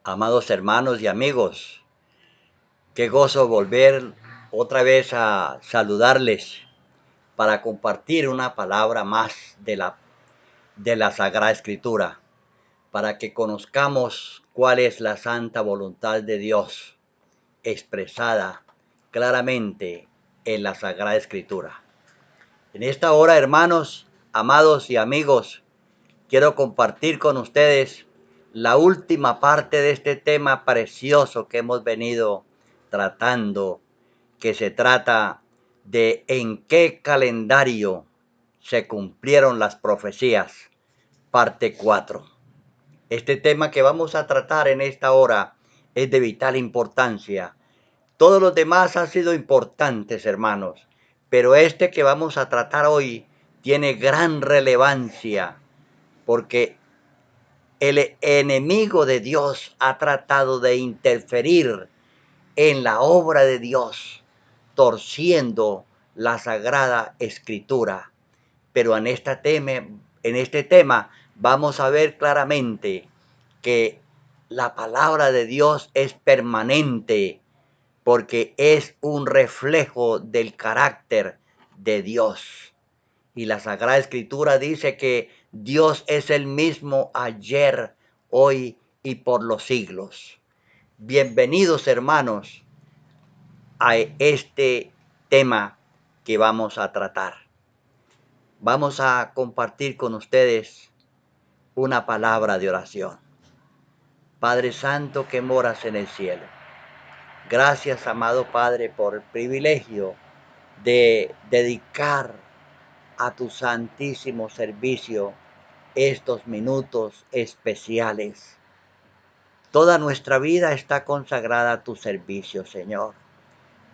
Amados hermanos y amigos, qué gozo volver otra vez a saludarles para compartir una palabra más de la Sagrada Escritura, para que conozcamos cuál es la santa voluntad de Dios expresada claramente en la Sagrada Escritura. En esta hora, hermanos, amados y amigos, quiero compartir con ustedes la última parte de este tema precioso que hemos venido tratando, que se trata de en qué calendario se cumplieron las profecías, parte 4. Este tema que vamos a tratar en esta hora es de vital importancia. Todos los demás han sido importantes, hermanos, pero este que vamos a tratar hoy tiene gran relevancia porque el enemigo de Dios ha tratado de interferir en la obra de Dios, torciendo la Sagrada Escritura. Pero en este tema vamos a ver claramente que la palabra de Dios es permanente porque es un reflejo del carácter de Dios. Y la Sagrada Escritura dice que Dios es el mismo ayer, hoy y por los siglos. Bienvenidos, hermanos, a este tema que vamos a tratar. Vamos a compartir con ustedes una palabra de oración. Padre Santo que moras en el cielo, gracias, amado Padre, por el privilegio de dedicar a tu santísimo servicio estos minutos especiales. Toda nuestra vida está consagrada a tu servicio, Señor,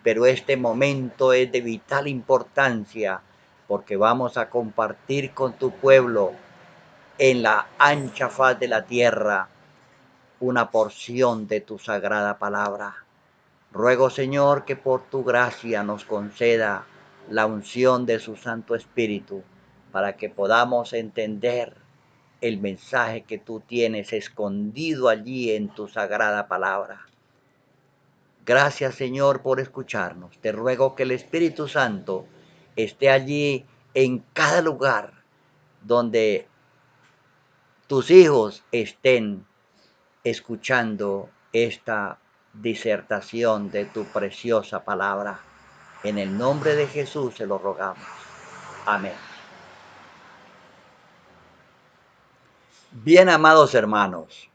pero este momento es de vital importancia porque vamos a compartir con tu pueblo en la ancha faz de la tierra una porción de tu sagrada palabra. Ruego, Señor, que por tu gracia nos conceda la unción de su Santo Espíritu para que podamos entender el mensaje que tú tienes escondido allí en tu sagrada palabra. Gracias, Señor, por escucharnos. Te ruego que el Espíritu Santo esté allí en cada lugar donde tus hijos estén escuchando esta disertación de tu preciosa palabra. En el nombre de Jesús se lo rogamos. Amén. Bien, amados hermanos,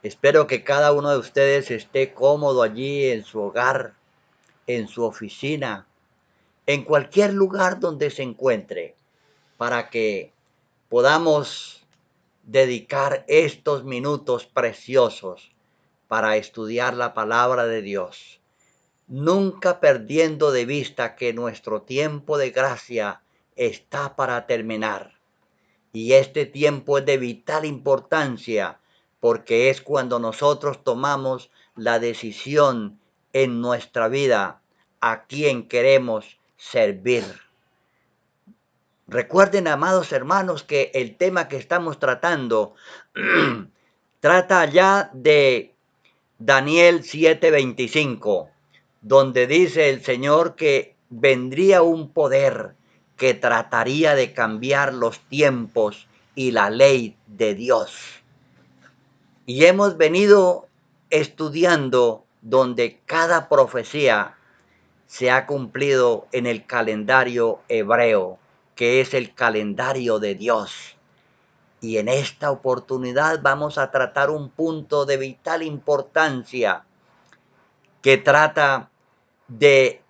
espero que cada uno de ustedes esté cómodo allí en su hogar, en su oficina, en cualquier lugar donde se encuentre, para que podamos dedicar estos minutos preciosos para estudiar la palabra de Dios, nunca perdiendo de vista que nuestro tiempo de gracia está para terminar. Y este tiempo es de vital importancia porque es cuando nosotros tomamos la decisión en nuestra vida a quién queremos servir. Recuerden, amados hermanos, que el tema que estamos tratando trata ya de Daniel 7:25, donde dice el Señor que vendría un poder que trataría de cambiar los tiempos y la ley de Dios. Y hemos venido estudiando donde cada profecía se ha cumplido en el calendario hebreo, que es el calendario de Dios. Y en esta oportunidad vamos a tratar un punto de vital importancia que trata de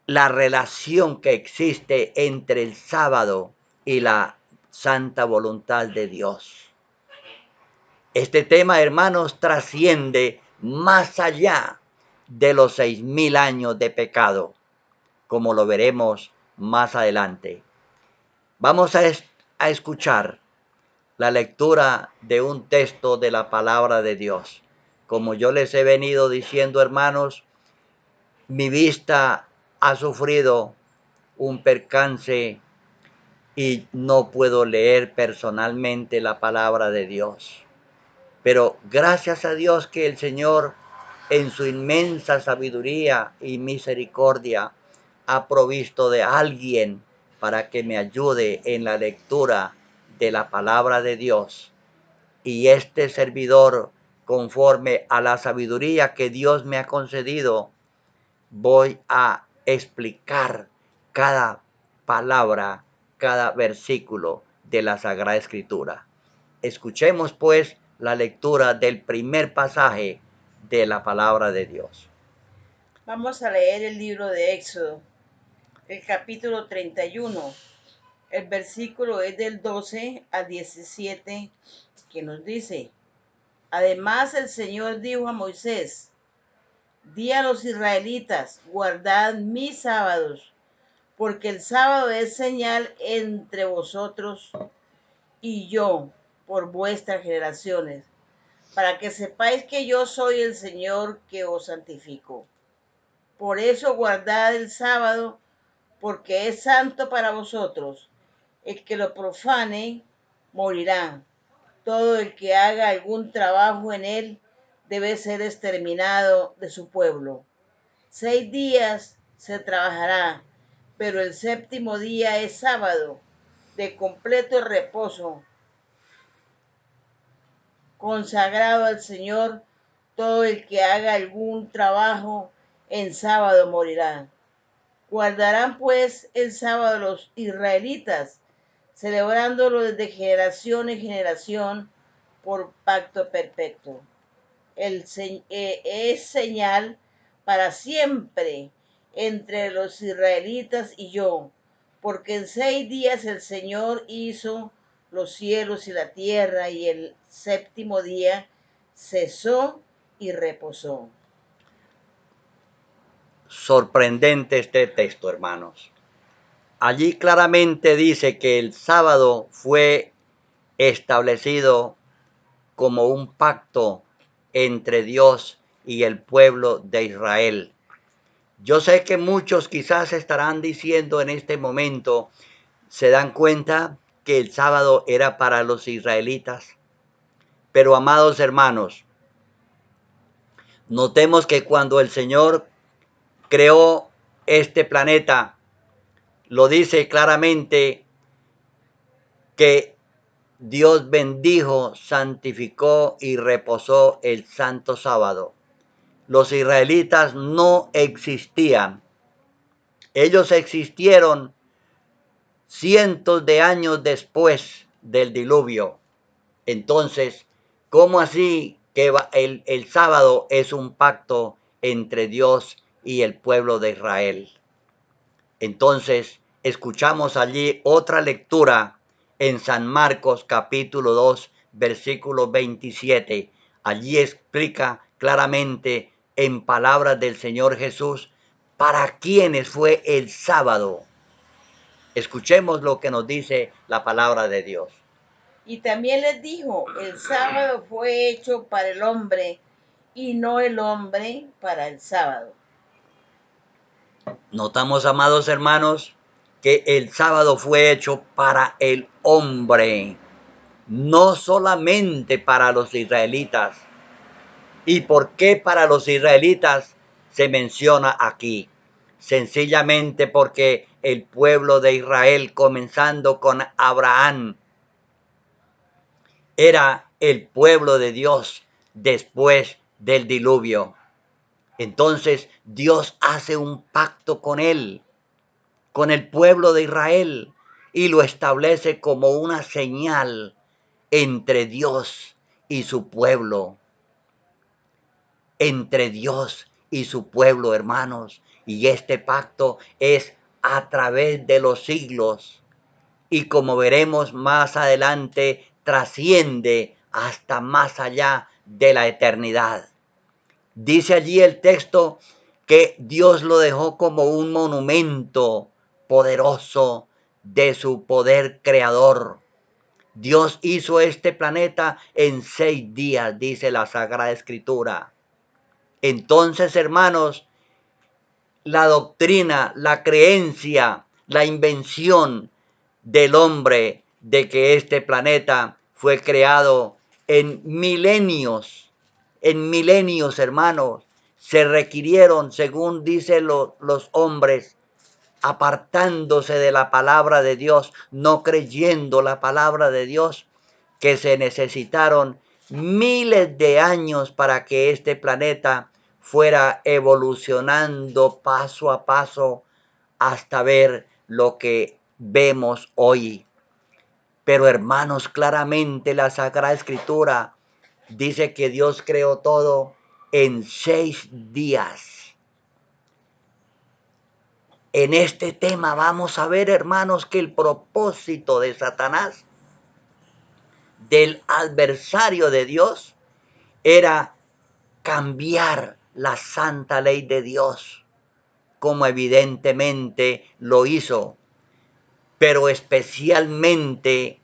la relación que existe entre el sábado y la santa voluntad de Dios. Este tema, hermanos, trasciende más allá de los 6,000 años de pecado, como lo veremos más adelante. Vamos a escuchar la lectura de un texto de la palabra de Dios. Como yo les he venido diciendo, hermanos, mi vista ha sufrido un percance y no puedo leer personalmente la palabra de Dios. Pero gracias a Dios que el Señor, en su inmensa sabiduría y misericordia, ha provisto de alguien para que me ayude en la lectura de la palabra de Dios. Y este servidor, conforme a la sabiduría que Dios me ha concedido, voy a explicar cada palabra, cada versículo de la Sagrada Escritura. Escuchemos pues la lectura del primer pasaje de la palabra de Dios. Vamos a leer el libro de Éxodo, el capítulo 31. El versículo es del 12 al 17, que nos dice: Además el Señor dijo a Moisés: Di a los israelitas, guardad mis sábados, porque el sábado es señal entre vosotros y yo por vuestras generaciones, para que sepáis que yo soy el Señor que os santifico. Por eso guardad el sábado, porque es santo para vosotros. El que lo profane morirá. Todo el que haga algún trabajo en él debe ser exterminado de su pueblo. 6 días se trabajará, pero el séptimo día es sábado, de completo reposo, consagrado al Señor. Todo el que haga algún trabajo en sábado morirá. Guardarán pues el sábado los israelitas, celebrándolo desde generación en generación por pacto perfecto. Es señal para siempre entre los israelitas y yo, porque en 6 días el Señor hizo los cielos y la tierra, y el séptimo día cesó y reposó. Sorprendente este texto, hermanos. Allí claramente dice que el sábado fue establecido como un pacto entre Dios y el pueblo de Israel. Yo sé que muchos quizás estarán diciendo en este momento, se dan cuenta que el sábado era para los israelitas. Pero amados hermanos, notemos que cuando el Señor creó este planeta, lo dice claramente que Dios bendijo, santificó y reposó el santo sábado. Los israelitas no existían. Ellos existieron cientos de años después del diluvio. Entonces, ¿cómo así que el sábado es un pacto entre Dios y el pueblo de Israel? Entonces, escuchamos allí otra lectura en San Marcos capítulo 2, versículo 27. Allí explica claramente en palabras del Señor Jesús para quiénes fue el sábado. Escuchemos lo que nos dice la palabra de Dios. Y también les dijo: el sábado fue hecho para el hombre, y no el hombre para el sábado. Notamos, amados hermanos, que el sábado fue hecho para el hombre, no solamente para los israelitas. ¿Y por qué para los israelitas se menciona aquí? Sencillamente porque el pueblo de Israel, comenzando con Abraham, era el pueblo de Dios después del diluvio. Entonces Dios hace un pacto con él, con el pueblo de Israel, y lo establece como una señal entre Dios y su pueblo. Entre Dios y su pueblo, hermanos. Y este pacto es a través de los siglos. Y como veremos más adelante, trasciende hasta más allá de la eternidad. Dice allí el texto que Dios lo dejó como un monumento poderoso de su poder creador. Dios hizo este planeta en 6 días, dice la Sagrada Escritura. Entonces, hermanos, la doctrina, la creencia, la invención del hombre de que este planeta fue creado en milenios, hermanos, se requirieron, según dicen los hombres, apartándose de la palabra de Dios, no creyendo la palabra de Dios, que se necesitaron miles de años para que este planeta fuera evolucionando paso a paso hasta ver lo que vemos hoy. Pero hermanos, claramente la Sagrada Escritura dice que Dios creó todo en 6 días. En este tema vamos a ver, hermanos, que el propósito de Satanás, del adversario de Dios, era cambiar la santa ley de Dios, como evidentemente lo hizo, pero especialmente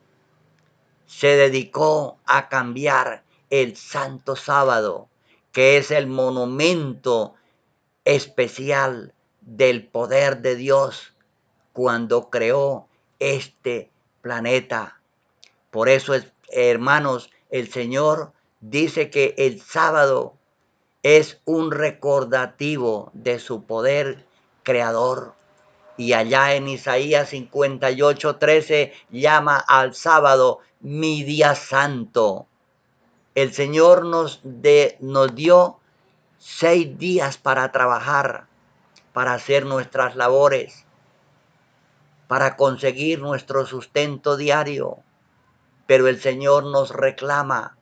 se dedicó a cambiar el santo sábado, que es el monumento especial del poder de Dios cuando creó este planeta. Por eso, hermanos, el Señor dice que el sábado es un recordativo de su poder creador. Y allá en Isaías 58:13 llama al sábado mi día santo. El Señor nos dio 6 días para trabajar, para hacer nuestras labores, para conseguir nuestro sustento diario. Pero el Señor nos reclama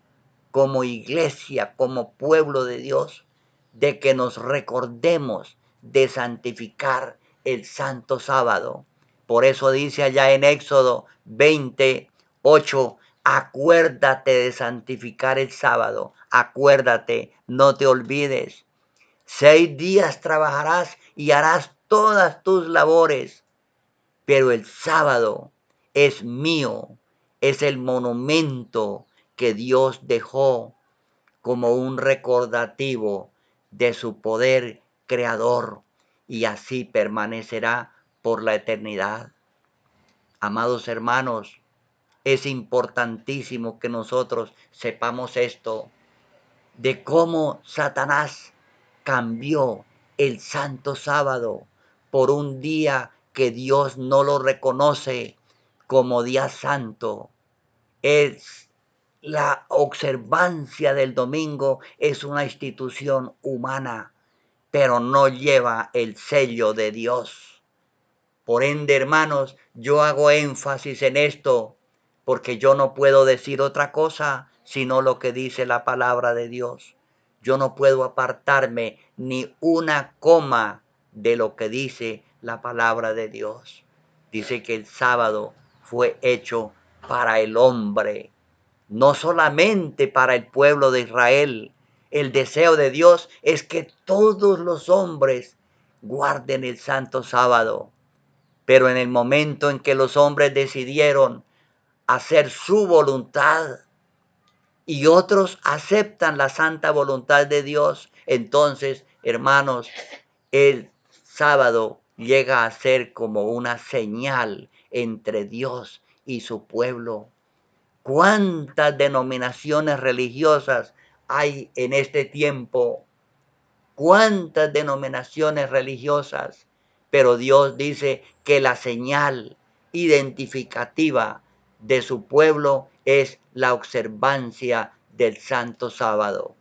como iglesia, como pueblo de Dios, de que nos recordemos de santificar el santo sábado. Por eso dice allá en Éxodo 28, acuérdate de santificar el sábado, acuérdate, no te olvides. 6 días trabajarás y harás todas tus labores, pero el sábado es mío, es el monumento que Dios dejó como un recordativo de su poder creador, y así permanecerá por la eternidad. Amados hermanos, es importantísimo que nosotros sepamos esto, de cómo Satanás cambió el santo sábado por un día que Dios no lo reconoce como día santo. Es la observancia del domingo es una institución humana, pero no lleva el sello de Dios. Por ende, hermanos, yo hago énfasis en esto porque yo no puedo decir otra cosa sino lo que dice la palabra de Dios. Yo no puedo apartarme ni una coma de lo que dice la palabra de Dios. Dice que el sábado fue hecho para el hombre, no solamente para el pueblo de Israel. El deseo de Dios es que todos los hombres guarden el santo sábado. Pero en el momento en que los hombres decidieron hacer su voluntad y otros aceptan la santa voluntad de Dios, entonces, hermanos, el sábado llega a ser como una señal entre Dios y su pueblo. ¿Cuántas denominaciones religiosas hay en este tiempo? ¿Cuántas denominaciones religiosas? Pero Dios dice que la señal identificativa de su pueblo es la observancia del santo sábado.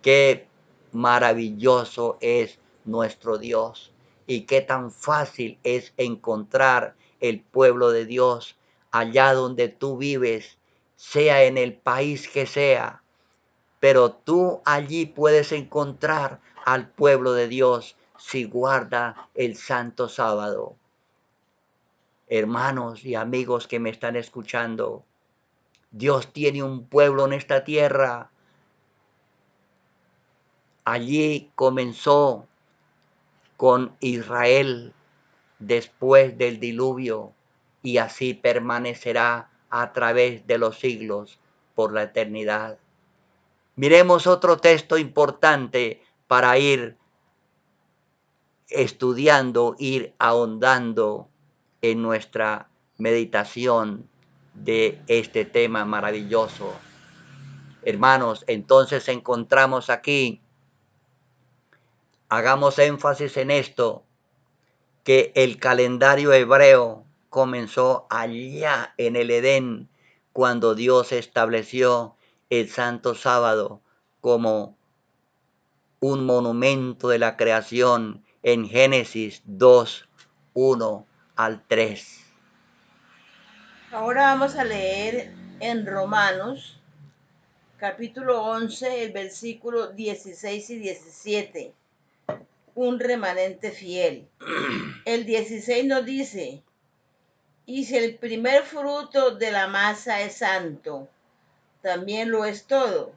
Qué maravilloso es nuestro Dios y qué tan fácil es encontrar el pueblo de Dios allá donde tú vives, sea en el país que sea. Pero tú allí puedes encontrar al pueblo de Dios si guarda el santo sábado. Hermanos y amigos que me están escuchando, Dios tiene un pueblo en esta tierra. Allí comenzó con Israel después del diluvio y así permanecerá a través de los siglos por la eternidad. Miremos otro texto importante para ir estudiando, ir ahondando en nuestra meditación de este tema maravilloso. Hermanos, entonces encontramos aquí, hagamos énfasis en esto, que el calendario hebreo comenzó allá en el Edén, cuando Dios estableció el santo sábado como un monumento de la creación en Génesis 2, 1 al 3. Ahora vamos a leer en Romanos, capítulo 11, el versículo 16 y 17. Un remanente fiel. El 16 nos dice: y si el primer fruto de la masa es santo, también lo es todo.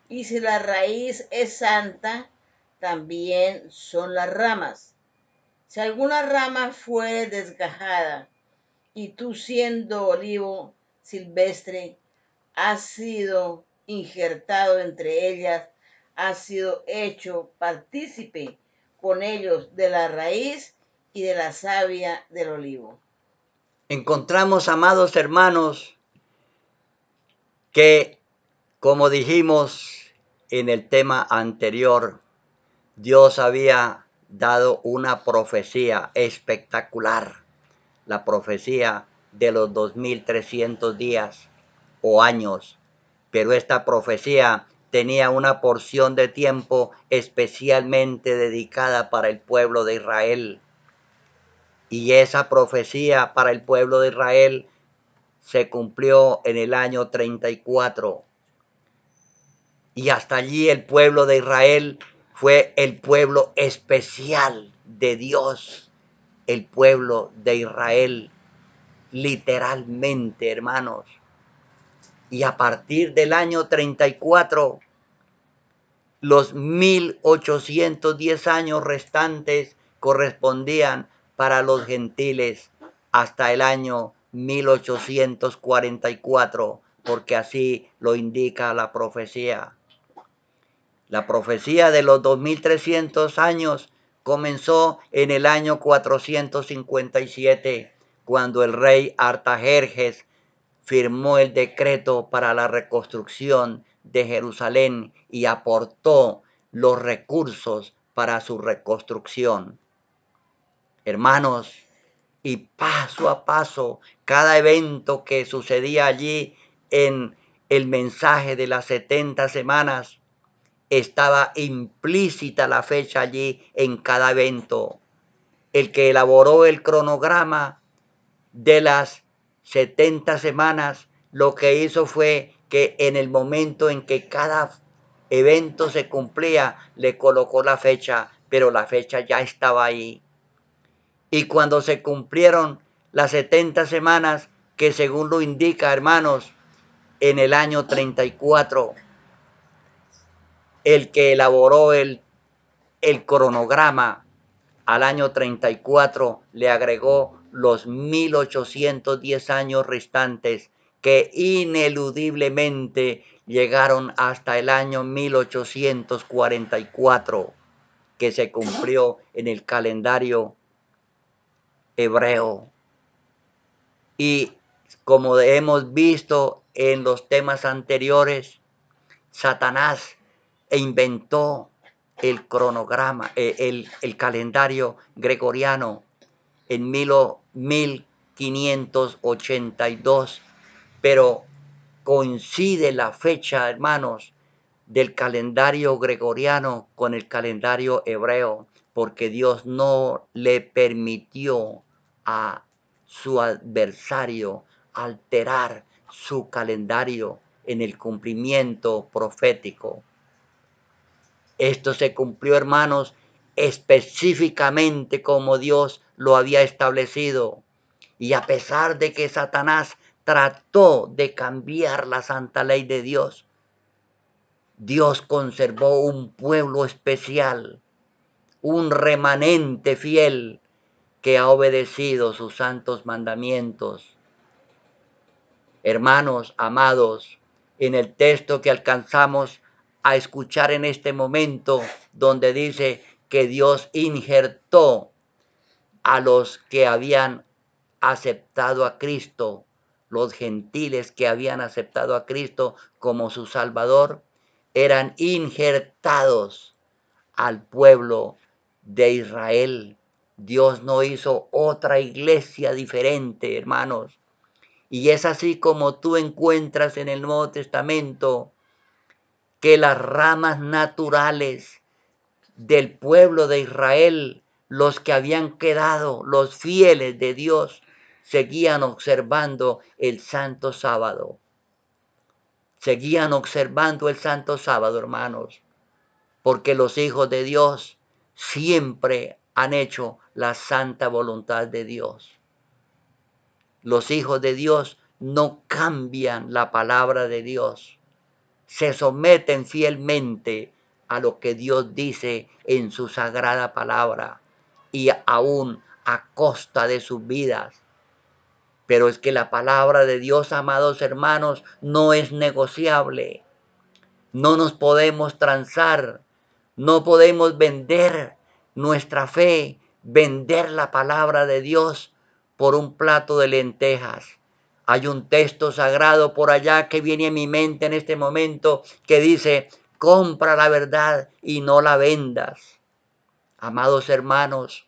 Y si la raíz es santa, también son las ramas. Si alguna rama fuere desgajada, y tú siendo olivo silvestre, has sido injertado entre ellas, has sido hecho partícipe con ellos de la raíz y de la savia del olivo. Encontramos, amados hermanos, que, como dijimos en el tema anterior, Dios había dado una profecía espectacular, la profecía de los 2300 días o años, pero esta profecía tenía una porción de tiempo especialmente dedicada para el pueblo de Israel. Y esa profecía para el pueblo de Israel se cumplió en el año 34. Y hasta allí el pueblo de Israel fue el pueblo especial de Dios. El pueblo de Israel, literalmente, hermanos. Y a partir del año 34, los 1810 años restantes correspondían para los gentiles hasta el año 1844, porque así lo indica la profecía. La profecía de los 2300 años comenzó en el año 457, cuando el rey Artajerjes firmó el decreto para la reconstrucción de Jerusalén y aportó los recursos para su reconstrucción. Hermanos, y paso a paso, cada evento que sucedía allí en el mensaje de las 70 semanas, estaba implícita la fecha allí en cada evento. El que elaboró el cronograma de las 70 semanas, lo que hizo fue que en el momento en que cada evento se cumplía, le colocó la fecha, pero la fecha ya estaba ahí. Y cuando se cumplieron las 70 semanas, que según lo indica, hermanos, en el año 34, el que elaboró el cronograma al año 34 le agregó los 1810 años restantes, que ineludiblemente llegaron hasta el año 1844, que se cumplió en el calendario hebreo. Y como hemos visto en los temas anteriores, Satanás inventó el cronograma, el calendario gregoriano en 1582, pero coincide la fecha, hermanos, del calendario gregoriano con el calendario hebreo, porque Dios no le permitió a su adversario alterar su calendario en el cumplimiento profético. Esto se cumplió, hermanos, específicamente como Dios lo había establecido. Y a pesar de que Satanás trató de cambiar la santa ley de Dios, Dios conservó un pueblo especial, un remanente fiel que ha obedecido sus santos mandamientos. Hermanos amados, en el texto que alcanzamos a escuchar en este momento, donde dice que Dios injertó a los que habían aceptado a Cristo los gentiles que habían aceptado a Cristo como su Salvador, eran injertados al pueblo de Israel. Dios no hizo otra iglesia diferente, hermanos. Y es así como tú encuentras en el Nuevo Testamento que las ramas naturales del pueblo de Israel, los que habían quedado, los fieles de Dios, seguían observando el santo sábado. Seguían observando el santo sábado, hermanos, porque los hijos de Dios siempre han hecho la santa voluntad de Dios. Los hijos de Dios no cambian la palabra de Dios. Se someten fielmente a lo que Dios dice en su sagrada palabra y aún a costa de sus vidas. Pero es que la palabra de Dios, amados hermanos, no es negociable. No nos podemos transar, no podemos vender nuestra fe, vender la palabra de Dios por un plato de lentejas. Hay un texto sagrado por allá que viene a mi mente en este momento que dice, compra la verdad y no la vendas. Amados hermanos,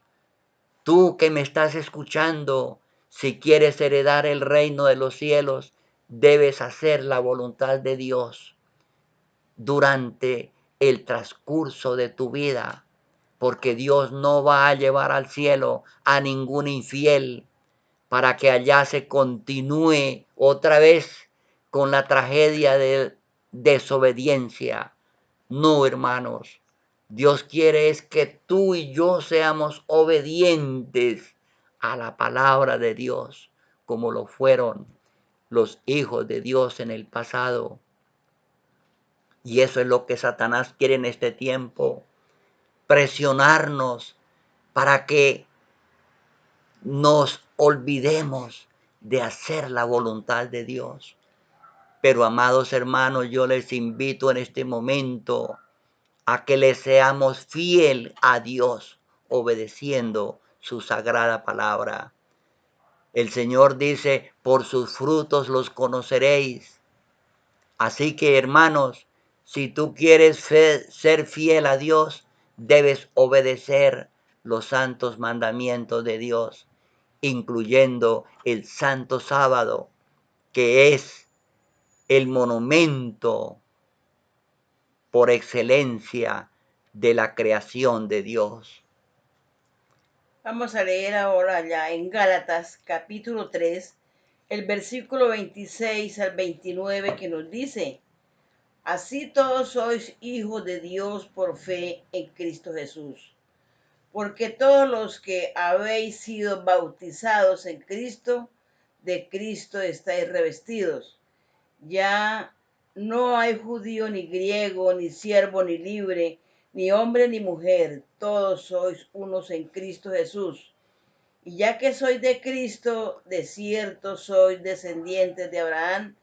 tú que me estás escuchando, si quieres heredar el reino de los cielos, debes hacer la voluntad de Dios durante el transcurso de tu vida, porque Dios no va a llevar al cielo a ningún infiel para que allá se continúe otra vez con la tragedia de desobediencia. No, hermanos, Dios quiere es que tú y yo seamos obedientes a la palabra de Dios, como lo fueron los hijos de Dios en el pasado. Y eso es lo que Satanás quiere en este tiempo, presionarnos para que nos olvidemos de hacer la voluntad de Dios. Pero amados hermanos, yo les invito en este momento a que le seamos fiel a Dios, obedeciendo su sagrada palabra. El Señor dice, por sus frutos los conoceréis. Así que, hermanos, si tú quieres ser fiel a Dios, debes obedecer los santos mandamientos de Dios, incluyendo el santo sábado, que es el monumento por excelencia de la creación de Dios. Vamos a leer ahora ya en Gálatas capítulo 3, el versículo 26 al 29 que nos dice, así todos sois hijos de Dios por fe en Cristo Jesús. Porque todos los que habéis sido bautizados en Cristo, de Cristo estáis revestidos. Ya no hay judío ni griego, ni siervo ni libre, ni hombre ni mujer, todos sois unos en Cristo Jesús. Y ya que sois de Cristo, de cierto sois descendientes de Abraham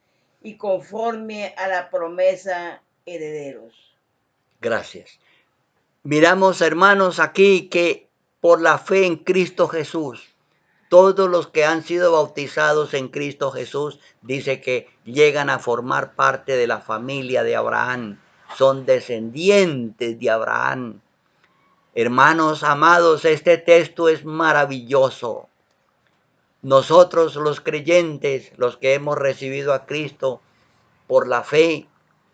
y conforme a la promesa herederos. Gracias. Miramos, hermanos, aquí que por la fe en Cristo Jesús, todos los que han sido bautizados en Cristo Jesús, dice que llegan a formar parte de la familia de Abraham, son descendientes de Abraham. Hermanos amados, este texto es maravilloso. Nosotros los creyentes, los que hemos recibido a Cristo por la fe,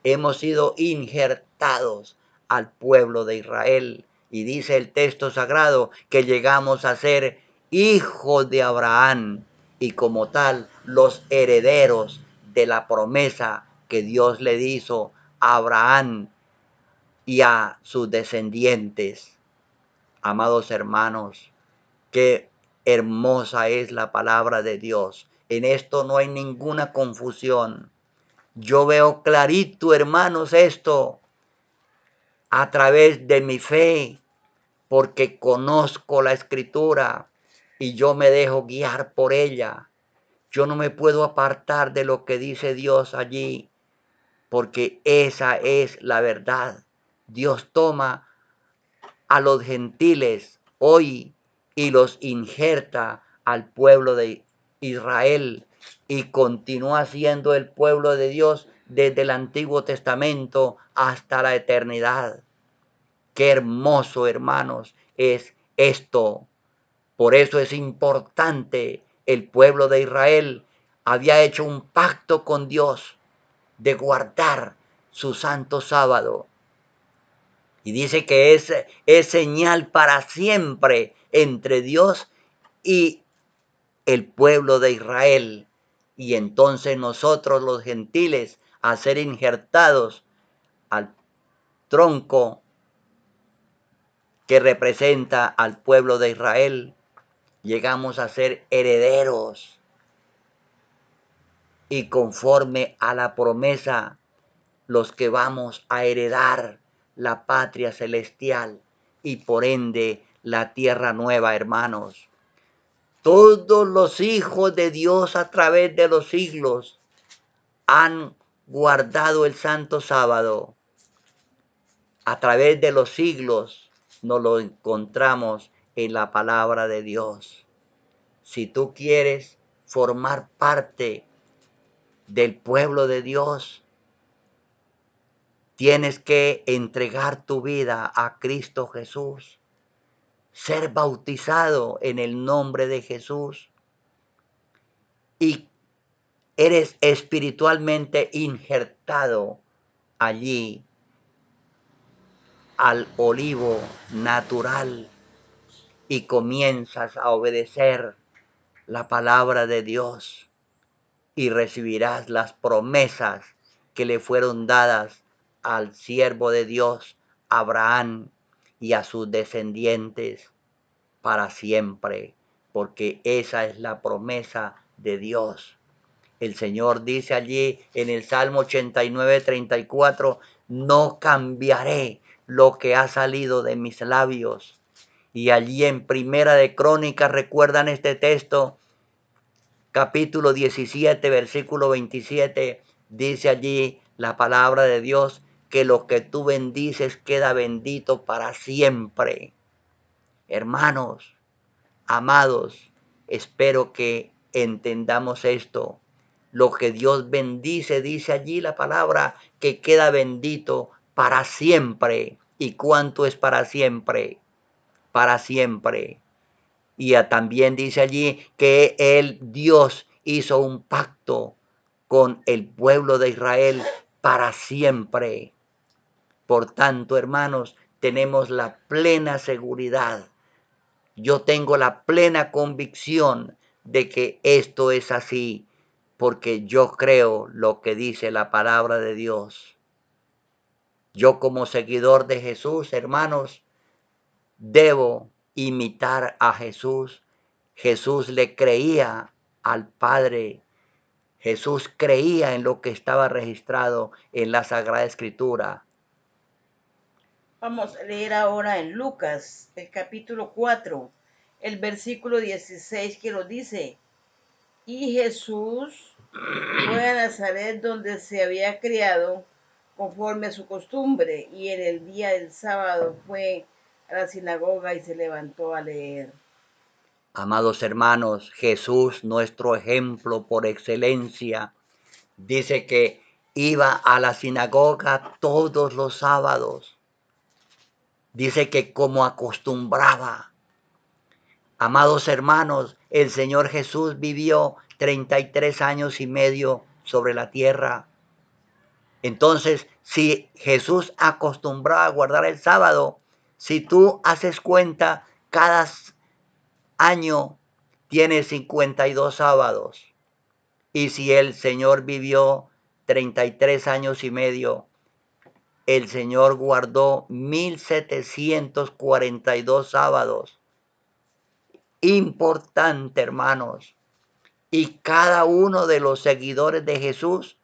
hemos sido injertados al pueblo de Israel. Y dice el texto sagrado que llegamos a ser hijos de Abraham y como tal los herederos de la promesa que Dios le hizo a Abraham y a sus descendientes. Amados hermanos, qué hermosa es la palabra de Dios. En esto no hay ninguna confusión. Yo veo clarito, hermanos, esto a través de mi fe, porque conozco la escritura y yo me dejo guiar por ella. Yo no me puedo apartar de lo que dice Dios allí, porque esa es la verdad. Dios toma a los gentiles hoy y los injerta al pueblo de Israel y continúa siendo el pueblo de Dios desde el Antiguo Testamento hasta la eternidad. Qué hermoso, hermanos, es esto. Por eso es importante. El pueblo de Israel había hecho un pacto con Dios de guardar su santo sábado. Y dice que es señal para siempre entre Dios y el pueblo de Israel. Y entonces nosotros los gentiles, a ser injertados al tronco que representa al pueblo de Israel, llegamos a ser herederos y conforme a la promesa, los que vamos a heredar la patria celestial y por ende la tierra nueva, hermanos. Todos los hijos de Dios a través de los siglos han guardado el santo sábado. A través de los siglos nos lo encontramos en la palabra de Dios. Si tú quieres formar parte del pueblo de Dios, tienes que entregar tu vida a Cristo Jesús, ser bautizado en el nombre de Jesús y eres espiritualmente injertado allí al olivo natural y comienzas a obedecer la palabra de Dios y recibirás las promesas que le fueron dadas al siervo de Dios, Abraham, y a sus descendientes para siempre, porque esa es la promesa de Dios. El Señor dice allí en el Salmo 89:34, no cambiaré lo que ha salido de mis labios. Y allí en Primera de Crónicas, recuerdan este texto, capítulo 17, versículo 27, dice allí la palabra de Dios, que lo que tú bendices queda bendito para siempre. Hermanos, amados, espero que entendamos esto. Lo que Dios bendice, dice allí la palabra, que queda bendito para siempre. ¿Y cuánto es para siempre? Para siempre. Y también dice allí que Dios, hizo un pacto con el pueblo de Israel para siempre. Por tanto, hermanos, tenemos la plena seguridad. Yo tengo la plena convicción de que esto es así, porque yo creo lo que dice la palabra de Dios. Yo como seguidor de Jesús, hermanos, debo imitar a Jesús. Jesús le creía al Padre. Jesús creía en lo que estaba registrado en la Sagrada Escritura. Vamos a leer ahora en Lucas, el capítulo 4, el versículo 16 que nos dice, y Jesús fue a Nazaret donde se había criado conforme a su costumbre, y en el día del sábado fue a la sinagoga y se levantó a leer. Amados hermanos, Jesús, nuestro ejemplo por excelencia, dice que iba a la sinagoga todos los sábados. Dice que como acostumbraba. Amados hermanos, el Señor Jesús vivió 33 años y medio sobre la tierra. Entonces, si Jesús acostumbraba a guardar el sábado, si tú haces cuenta, cada año tiene 52 sábados. Y si el Señor vivió 33 años y medio, el Señor guardó 1742 sábados. Importante, hermanos. Y cada uno de los seguidores de Jesús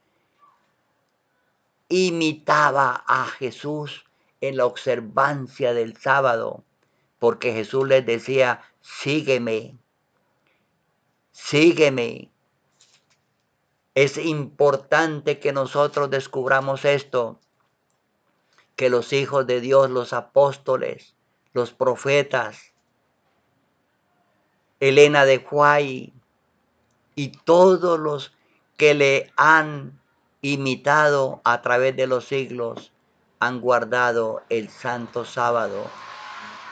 imitaba a Jesús en la observancia del sábado, porque Jesús les decía, sígueme, sígueme. Es importante que nosotros descubramos esto, que los hijos de Dios, los apóstoles, los profetas, Elena de White, y todos los que le han imitado a través de los siglos han guardado el santo sábado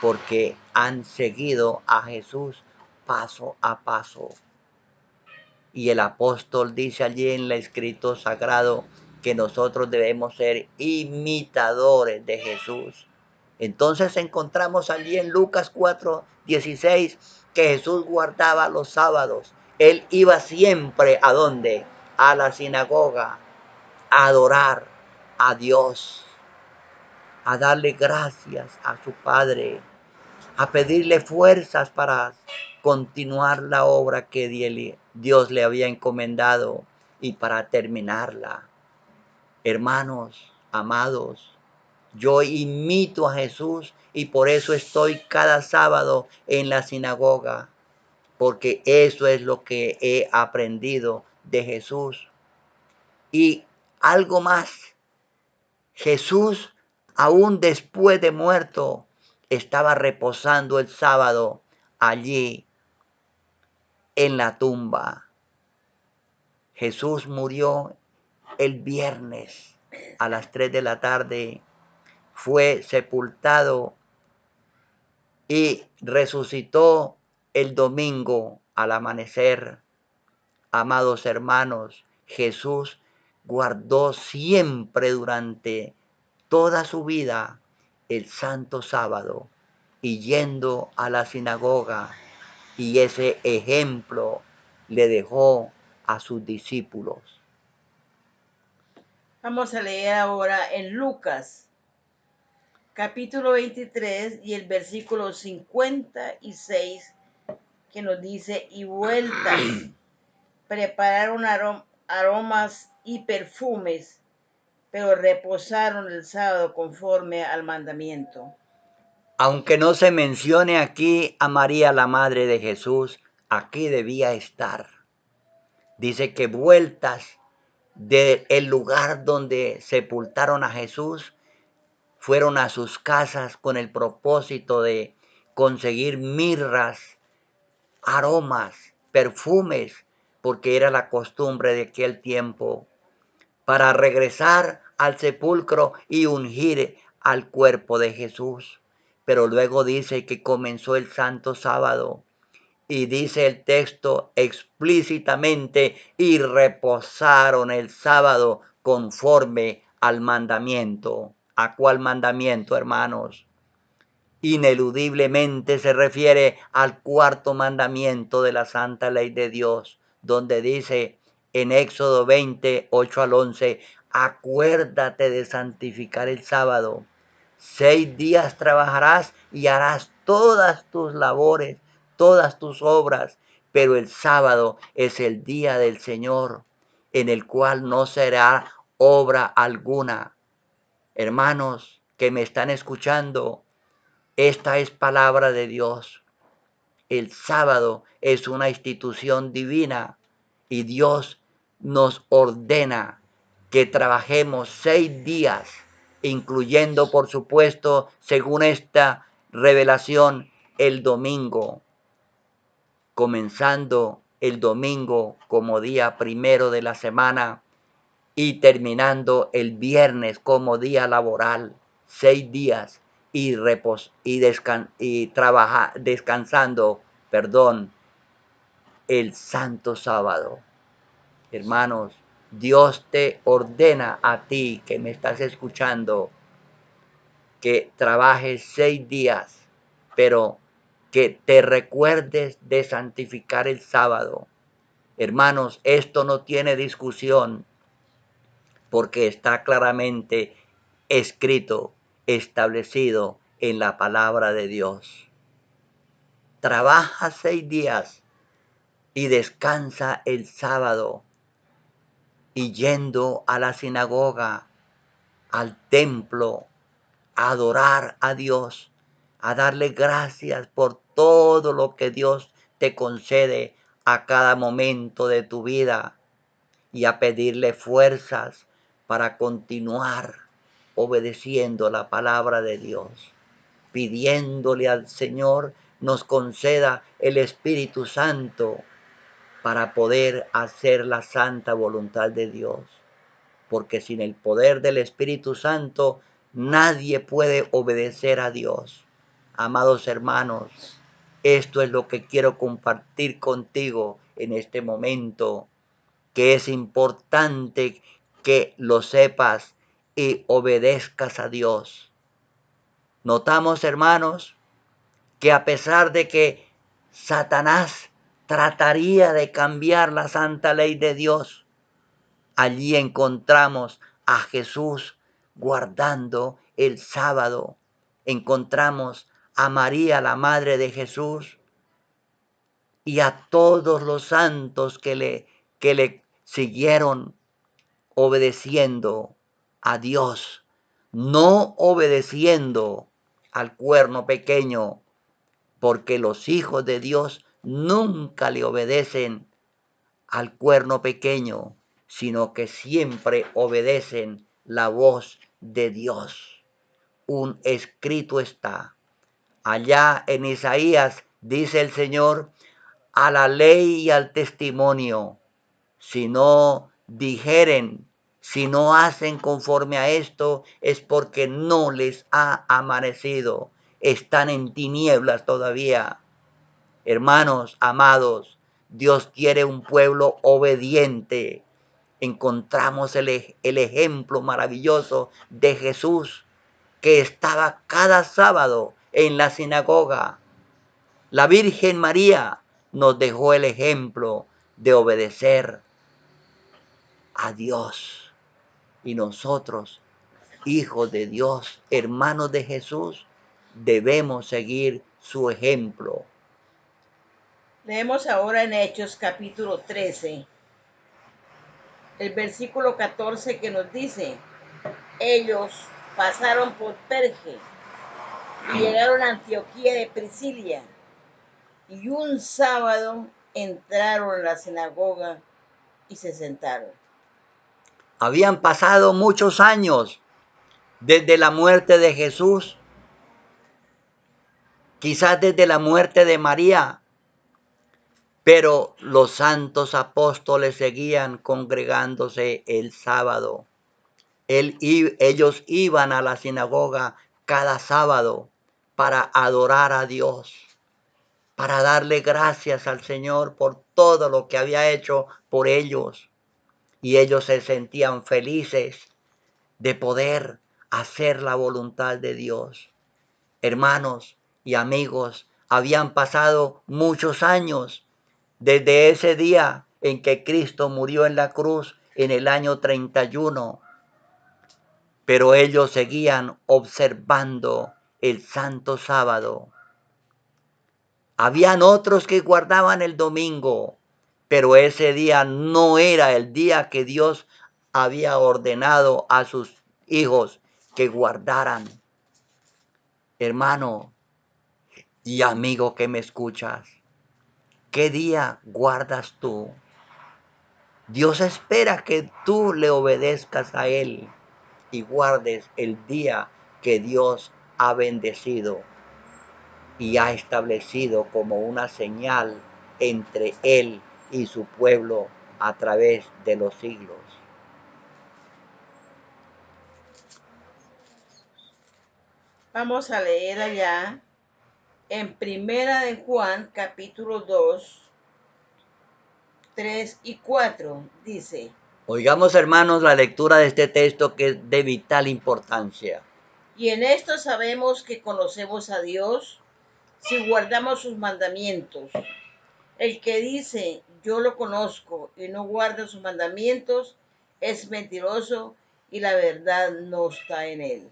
porque han seguido a Jesús paso a paso. Y el apóstol dice allí en el escrito sagrado que nosotros debemos ser imitadores de Jesús. Entonces encontramos allí en Lucas 4:16 que Jesús guardaba los sábados. Él iba siempre ¿a dónde? A la sinagoga, a adorar a Dios, a darle gracias a su Padre, a pedirle fuerzas para continuar la obra que Dios le había encomendado y para terminarla. Hermanos, amados, yo imito a Jesús y por eso estoy cada sábado en la sinagoga, porque eso es lo que he aprendido de Jesús. Y algo más, Jesús, aún después de muerto, estaba reposando el sábado allí en la tumba. Jesús murió el viernes a las 3 de la tarde, fue sepultado y resucitó el domingo al amanecer. Amados hermanos, Jesús guardó siempre durante toda su vida el santo sábado y yendo a la sinagoga, y ese ejemplo le dejó a sus discípulos. Vamos a leer ahora en Lucas, capítulo 23 y el versículo 56, que nos dice, y vueltas, prepararon aromas y perfumes, pero reposaron el sábado conforme al mandamiento. Aunque no se mencione aquí a María, la madre de Jesús, aquí debía estar. Dice que vueltas del lugar donde sepultaron a Jesús, fueron a sus casas con el propósito de conseguir mirras, aromas, perfumes, porque era la costumbre de aquel tiempo, para regresar al sepulcro y ungir al cuerpo de Jesús. Pero luego dice que comenzó el santo sábado y dice el texto explícitamente, y reposaron el sábado conforme al mandamiento. ¿A cuál mandamiento, hermanos? Ineludiblemente se refiere al cuarto mandamiento de la santa ley de Dios, donde dice en Éxodo 20, 8 al 11, acuérdate de santificar el sábado. 6 días trabajarás y harás todas tus labores, todas tus obras, pero el sábado es el día del Señor, en el cual no será obra alguna. Hermanos que me están escuchando, esta es palabra de Dios. El sábado es una institución divina y Dios nos ordena que trabajemos 6 días, incluyendo, por supuesto, según esta revelación, el domingo, comenzando el domingo como día primero de la semana y terminando el viernes como día laboral, 6 días y descansando, el santo sábado. Hermanos, Dios te ordena a ti que me estás escuchando que trabajes 6 días, pero que te recuerdes de santificar el sábado. Hermanos, esto no tiene discusión, porque está claramente escrito, establecido en la palabra de Dios. Trabaja 6 días y descansa el sábado, y yendo a la sinagoga, al templo, a adorar a Dios, a darle gracias por todo lo que Dios te concede a cada momento de tu vida, y a pedirle fuerzas para continuar obedeciendo la palabra de Dios, pidiéndole al Señor nos conceda el Espíritu Santo para poder hacer la santa voluntad de Dios. Porque sin el poder del Espíritu Santo, nadie puede obedecer a Dios. Amados hermanos, esto es lo que quiero compartir contigo en este momento, que es importante que lo sepas y obedezcas a Dios. Notamos, hermanos, que a pesar de que Satanás trataría de cambiar la santa ley de Dios, allí encontramos a Jesús guardando el sábado. Encontramos a María, la madre de Jesús, y a todos los santos que le siguieron obedeciendo a Dios, no obedeciendo al cuerno pequeño, porque los hijos de Dios nunca le obedecen al cuerno pequeño, sino que siempre obedecen la voz de Dios. Un escrito está. Allá en Isaías dice el Señor, a la ley y al testimonio, si no dijeren, si no hacen conforme a esto, es porque no les ha amanecido. Están en tinieblas todavía. Hermanos, amados, Dios quiere un pueblo obediente. Encontramos el ejemplo maravilloso de Jesús, que estaba cada sábado en la sinagoga. La Virgen María nos dejó el ejemplo de obedecer a Dios. Y nosotros, hijos de Dios, hermanos de Jesús, debemos seguir su ejemplo. Leemos ahora en Hechos capítulo 13, el versículo 14 que nos dice, ellos pasaron por Perge y llegaron a Antioquía de Prisilia y un sábado entraron a la sinagoga y se sentaron. Habían pasado muchos años desde la muerte de Jesús, quizás desde la muerte de María, pero los santos apóstoles seguían congregándose el sábado. Ellos iban a la sinagoga cada sábado para adorar a Dios, para darle gracias al Señor por todo lo que había hecho por ellos. Y ellos se sentían felices de poder hacer la voluntad de Dios. Hermanos y amigos, habían pasado muchos años desde ese día en que Cristo murió en la cruz en el año 31, pero ellos seguían observando el santo sábado. Habían otros que guardaban el domingo, pero ese día no era el día que Dios había ordenado a sus hijos que guardaran. Hermano y amigo que me escuchas, ¿qué día guardas tú? Dios espera que tú le obedezcas a Él y guardes el día que Dios ha bendecido y ha establecido como una señal entre Él y su pueblo a través de los siglos. Vamos a leer allá en Primera de Juan capítulo 2, 3 y 4. Dice, Oigamos, hermanos, la lectura de este texto que es de vital importancia. y en esto sabemos que conocemos a Dios si guardamos sus mandamientos. El que dice, yo lo conozco y no guarda sus mandamientos, es mentiroso y la verdad no está en él.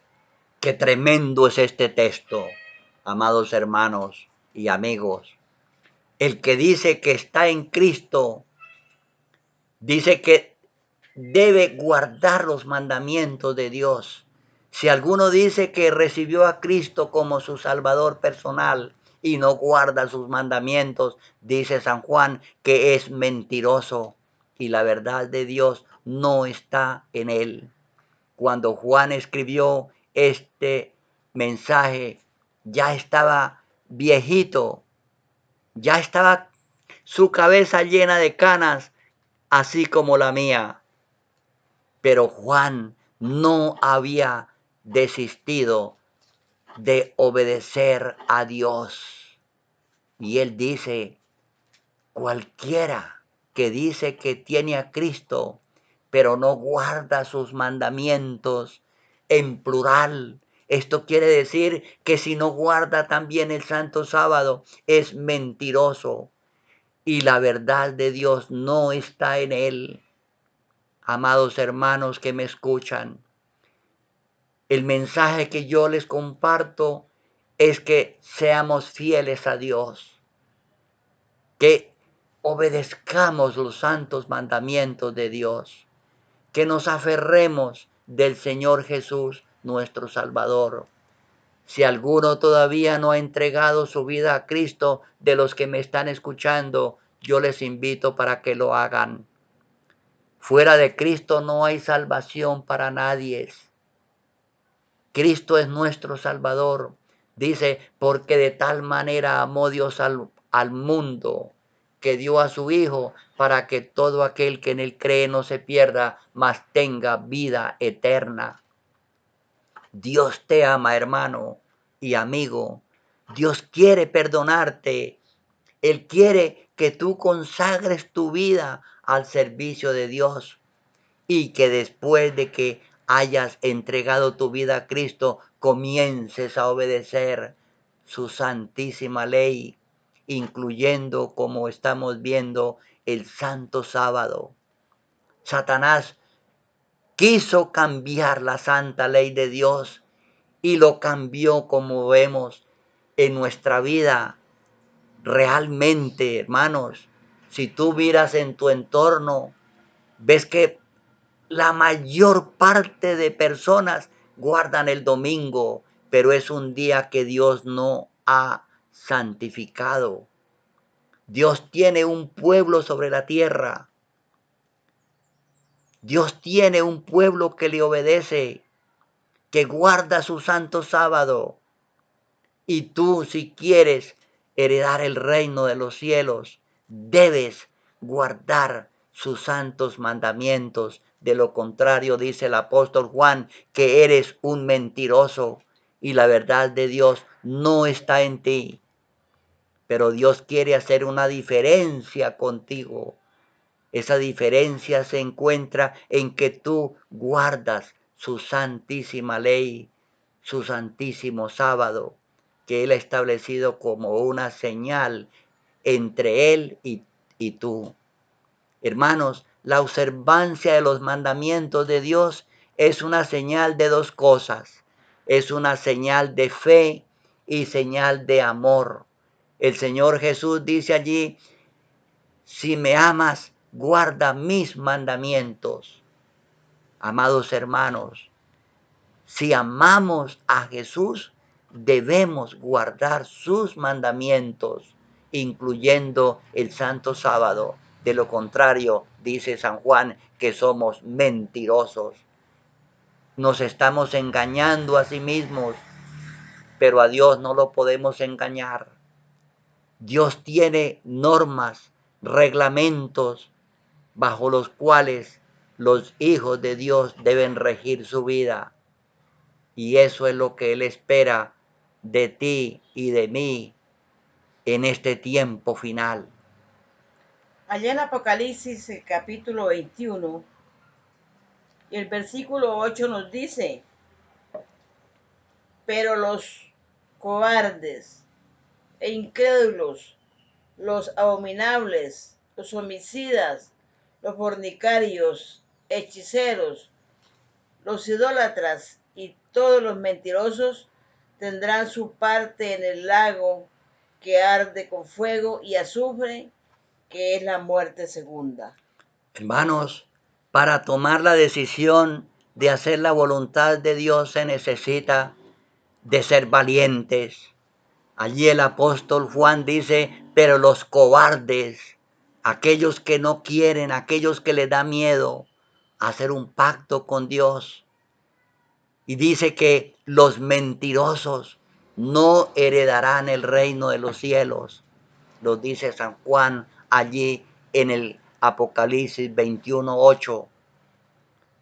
Qué tremendo es este texto, amados hermanos y amigos. El que dice que está en Cristo, dice que debe guardar los mandamientos de Dios. Si alguno dice que recibió a Cristo como su Salvador personal y no guarda sus mandamientos, dice San Juan que es mentiroso y la verdad de Dios no está en él. Cuando Juan escribió este mensaje, ya estaba viejito, ya estaba su cabeza llena de canas, así como la mía. Pero Juan no había desistido de obedecer a Dios. Y él dice, cualquiera que dice que tiene a Cristo, pero no guarda sus mandamientos, en plural. Esto quiere decir que si no guarda también el santo sábado, es mentiroso y la verdad de Dios no está en él. Amados hermanos que me escuchan, el mensaje que yo les comparto es que seamos fieles a Dios, que obedezcamos los santos mandamientos de Dios, que nos aferremos del Señor Jesús, nuestro Salvador. Si alguno todavía no ha entregado su vida a Cristo, de los que me están escuchando, yo les invito para que lo hagan. Fuera de Cristo no hay salvación para nadie. Cristo es nuestro Salvador. Dice, porque de tal manera amó Dios al mundo, que dio a su Hijo para que todo aquel que en él cree no se pierda, mas tenga vida eterna. Dios te ama, hermano y amigo. Dios quiere perdonarte. Él quiere que tú consagres tu vida al servicio de Dios y que después de que hayas entregado tu vida a Cristo, comiences a obedecer su santísima ley, incluyendo, como estamos viendo, el santo sábado. Satanás quiso cambiar la santa ley de Dios y lo cambió, como vemos en nuestra vida. Realmente, hermanos, si tú miras en tu entorno, ves que la mayor parte de personas guardan el domingo, pero es un día que Dios no ha santificado. Dios tiene un pueblo sobre la tierra. Dios tiene un pueblo que le obedece, que guarda su santo sábado. Y tú, si quieres heredar el reino de los cielos, debes guardar sus santos mandamientos. De lo contrario, dice el apóstol Juan, que eres un mentiroso y la verdad de Dios no está en ti. Pero Dios quiere hacer una diferencia contigo. Esa diferencia se encuentra en que tú guardas su santísima ley, su santísimo sábado, que Él ha establecido como una señal entre Él y tú. Hermanos, la observancia de los mandamientos de Dios es una señal de dos cosas. Es una señal de fe y señal de amor. El Señor Jesús dice allí, si me amas, guarda mis mandamientos. Amados hermanos, si amamos a Jesús, debemos guardar sus mandamientos, incluyendo el santo sábado. De lo contrario, dice San Juan, que somos mentirosos. Nos estamos engañando a sí mismos, pero a Dios no lo podemos engañar. Dios tiene normas, reglamentos, bajo los cuales los hijos de Dios deben regir su vida. Y eso es lo que Él espera de ti y de mí en este tiempo final. Allá en Apocalipsis, el capítulo 21, y el versículo 8 nos dice, pero los cobardes e incrédulos, los abominables, los homicidas, los fornicarios, hechiceros, los idólatras y todos los mentirosos tendrán su parte en el lago que arde con fuego y azufre, que es la muerte segunda. Hermanos, para tomar la decisión de hacer la voluntad de Dios se necesita de ser valientes. Allí el apóstol Juan dice, pero los cobardes, aquellos que no quieren, aquellos que les da miedo hacer un pacto con Dios. Y dice que los mentirosos no heredarán el reino de los cielos. Lo dice San Juan allí en el Apocalipsis 21:8.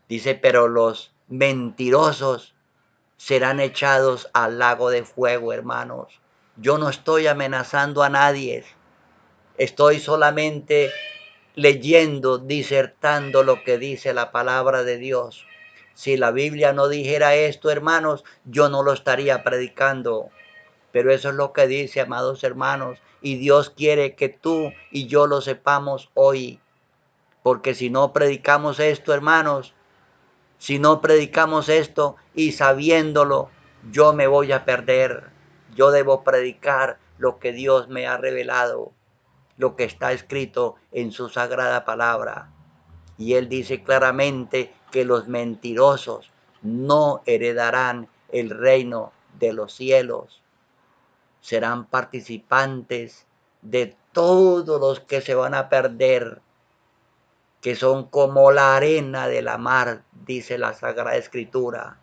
Dice, pero los mentirosos serán echados al lago de fuego, hermanos. Yo no estoy amenazando a nadie. Estoy solamente leyendo, disertando lo que dice la palabra de Dios. Si la Biblia no dijera esto, hermanos, yo no lo estaría predicando. Pero eso es lo que dice, amados hermanos. Y Dios quiere que tú y yo lo sepamos hoy. Porque si no predicamos esto, hermanos, si no predicamos esto y sabiéndolo, yo me voy a perder. Yo debo predicar lo que Dios me ha revelado, lo que está escrito en su sagrada palabra. Y Él dice claramente que los mentirosos no heredarán el reino de los cielos. Serán participantes de todos los que se van a perder, que son como la arena de la mar, dice la Sagrada Escritura.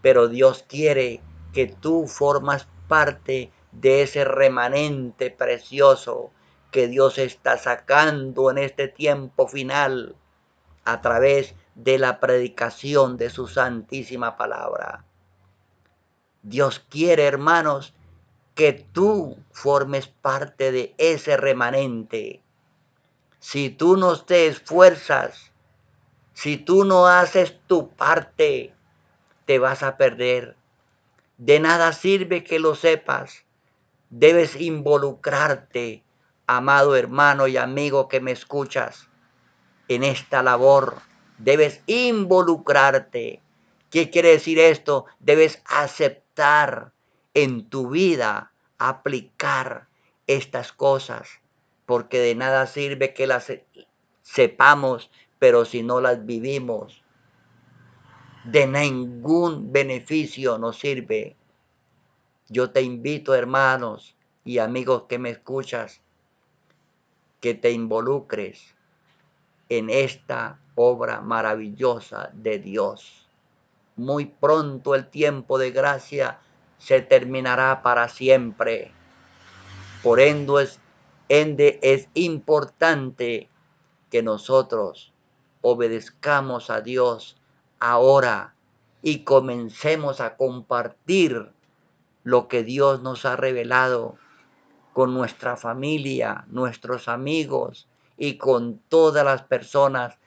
Pero Dios quiere que tú formas parte de ese remanente precioso que Dios está sacando en este tiempo final a través de la predicación de su santísima palabra. Dios quiere, hermanos, que tú formes parte de ese remanente. Si tú no te esfuerzas, si tú no haces tu parte, te vas a perder. De nada sirve que lo sepas. Debes involucrarte, amado hermano y amigo que me escuchas, en esta labor. Debes involucrarte. ¿Qué quiere decir esto? Debes aceptar en tu vida, aplicar estas cosas, porque de nada sirve que las sepamos, pero si no las vivimos, de ningún beneficio nos sirve. Yo te invito, hermanos y amigos que me escuchas, que te involucres en esta obra maravillosa de Dios. Muy pronto el tiempo de gracia se terminará para siempre. Por ende es importante que nosotros obedezcamos a Dios ahora y comencemos a compartir lo que Dios nos ha revelado con nuestra familia, nuestros amigos y con todas las personas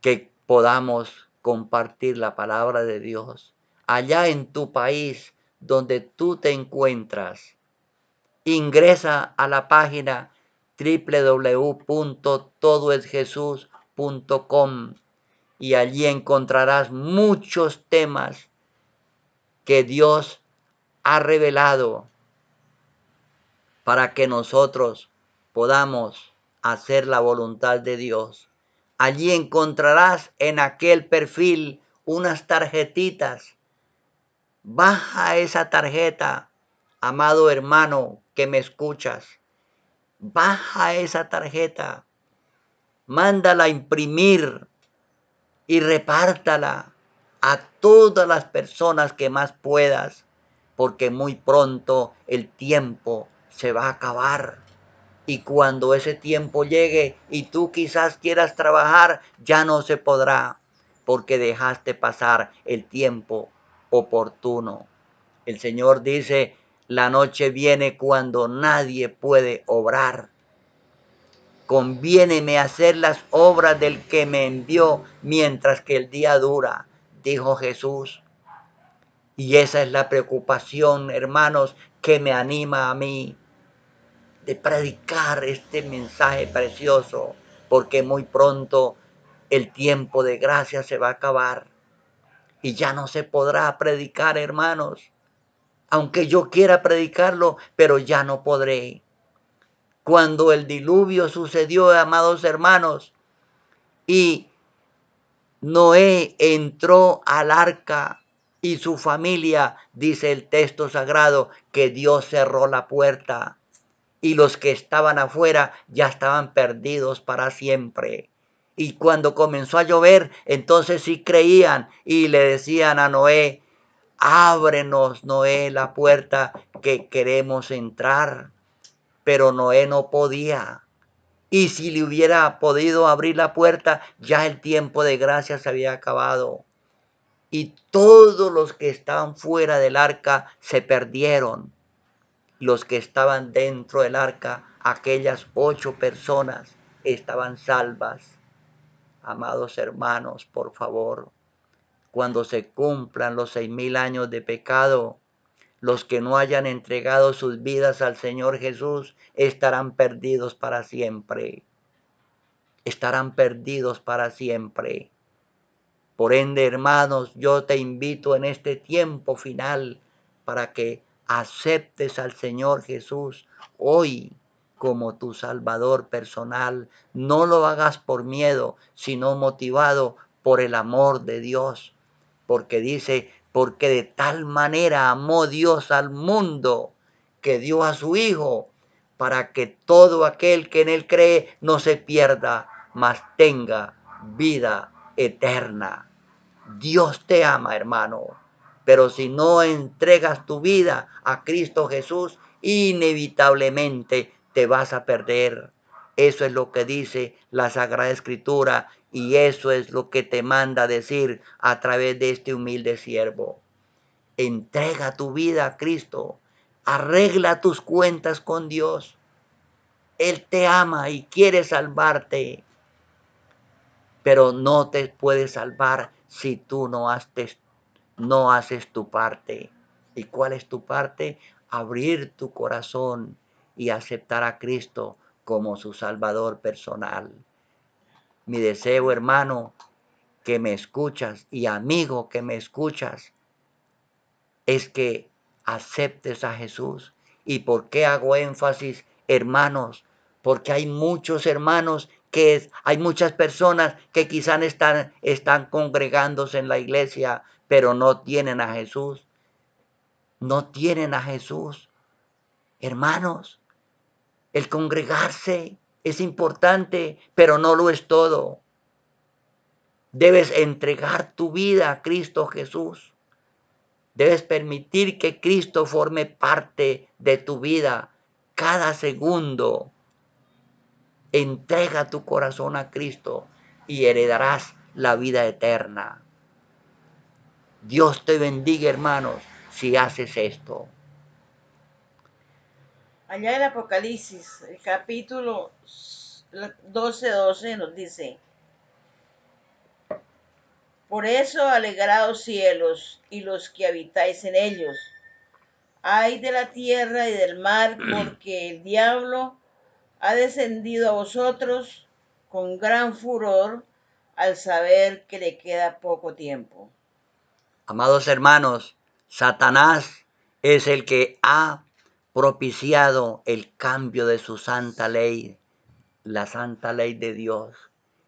que podamos compartir la palabra de Dios. Allá en tu país donde tú te encuentras, ingresa a la página www.todoesjesus.com y allí encontrarás muchos temas que Dios ha revelado para que nosotros podamos hacer la voluntad de Dios. Allí encontrarás en aquel perfil unas tarjetitas. Baja esa tarjeta, amado hermano que me escuchas. Baja esa tarjeta, mándala a imprimir y repártala a todas las personas que más puedas, porque muy pronto el tiempo se va a acabar. Y cuando ese tiempo llegue y tú quizás quieras trabajar, ya no se podrá, porque dejaste pasar el tiempo oportuno. El Señor dice, la noche viene cuando nadie puede obrar. Conviéneme hacer las obras del que me envió mientras que el día dura, dijo Jesús. Y esa es la preocupación, hermanos, que me anima a mí de predicar este mensaje precioso, porque muy pronto el tiempo de gracia se va a acabar y ya no se podrá predicar, hermanos. Aunque yo quiera predicarlo, pero ya no podré. Cuando el diluvio sucedió, amados hermanos, y Noé entró al arca y su familia, dice el texto sagrado, que Dios cerró la puerta y los que estaban afuera ya estaban perdidos para siempre. Y cuando comenzó a llover, entonces sí creían y le decían a Noé, ábrenos, Noé, la puerta que queremos entrar. Pero Noé no podía. Y si le hubiera podido abrir la puerta, ya el tiempo de gracia se había acabado. Y todos los que estaban fuera del arca se perdieron. Los que estaban dentro del arca, aquellas 8 personas, estaban salvas. Amados hermanos, por favor, cuando se cumplan los 6,000 años de pecado, los que no hayan entregado sus vidas al Señor Jesús estarán perdidos para siempre. Estarán perdidos para siempre. Por ende, hermanos, yo te invito en este tiempo final para que aceptes al Señor Jesús hoy como tu Salvador personal. No lo hagas por miedo, sino motivado por el amor de Dios. Porque dice, porque de tal manera amó Dios al mundo que dio a su Hijo para que todo aquel que en Él cree no se pierda, mas tenga vida eterna. Dios te ama, hermano, pero si no entregas tu vida a Cristo Jesús, inevitablemente te vas a perder. Eso es lo que dice la Sagrada Escritura y eso es lo que te manda decir a través de este humilde siervo. Entrega tu vida a Cristo, arregla tus cuentas con Dios. Él te ama y quiere salvarte, pero no te puede salvar si tú no haces tu parte. ¿Y cuál es tu parte? Abrir tu corazón y aceptar a Cristo como su Salvador personal. Mi deseo, hermano, que me escuchas y amigo que me escuchas, es que aceptes a Jesús. ¿Y por qué hago énfasis, hermanos? Porque hay muchos hermanos hay muchas personas que quizás están congregándose en la iglesia, pero no tienen a Jesús. No tienen a Jesús. Hermanos, el congregarse es importante, pero no lo es todo. Debes entregar tu vida a Cristo Jesús. Debes permitir que Cristo forme parte de tu vida cada segundo. Entrega tu corazón a Cristo y heredarás la vida eterna. Dios te bendiga, hermanos, si haces esto. Allá en Apocalipsis, el capítulo 12:12 nos dice, por eso alegraos cielos y los que habitáis en ellos. Ay de la tierra y del mar, porque el diablo ha descendido a vosotros con gran furor al saber que le queda poco tiempo. Amados hermanos, Satanás es el que ha propiciado el cambio de su santa ley, la santa ley de Dios.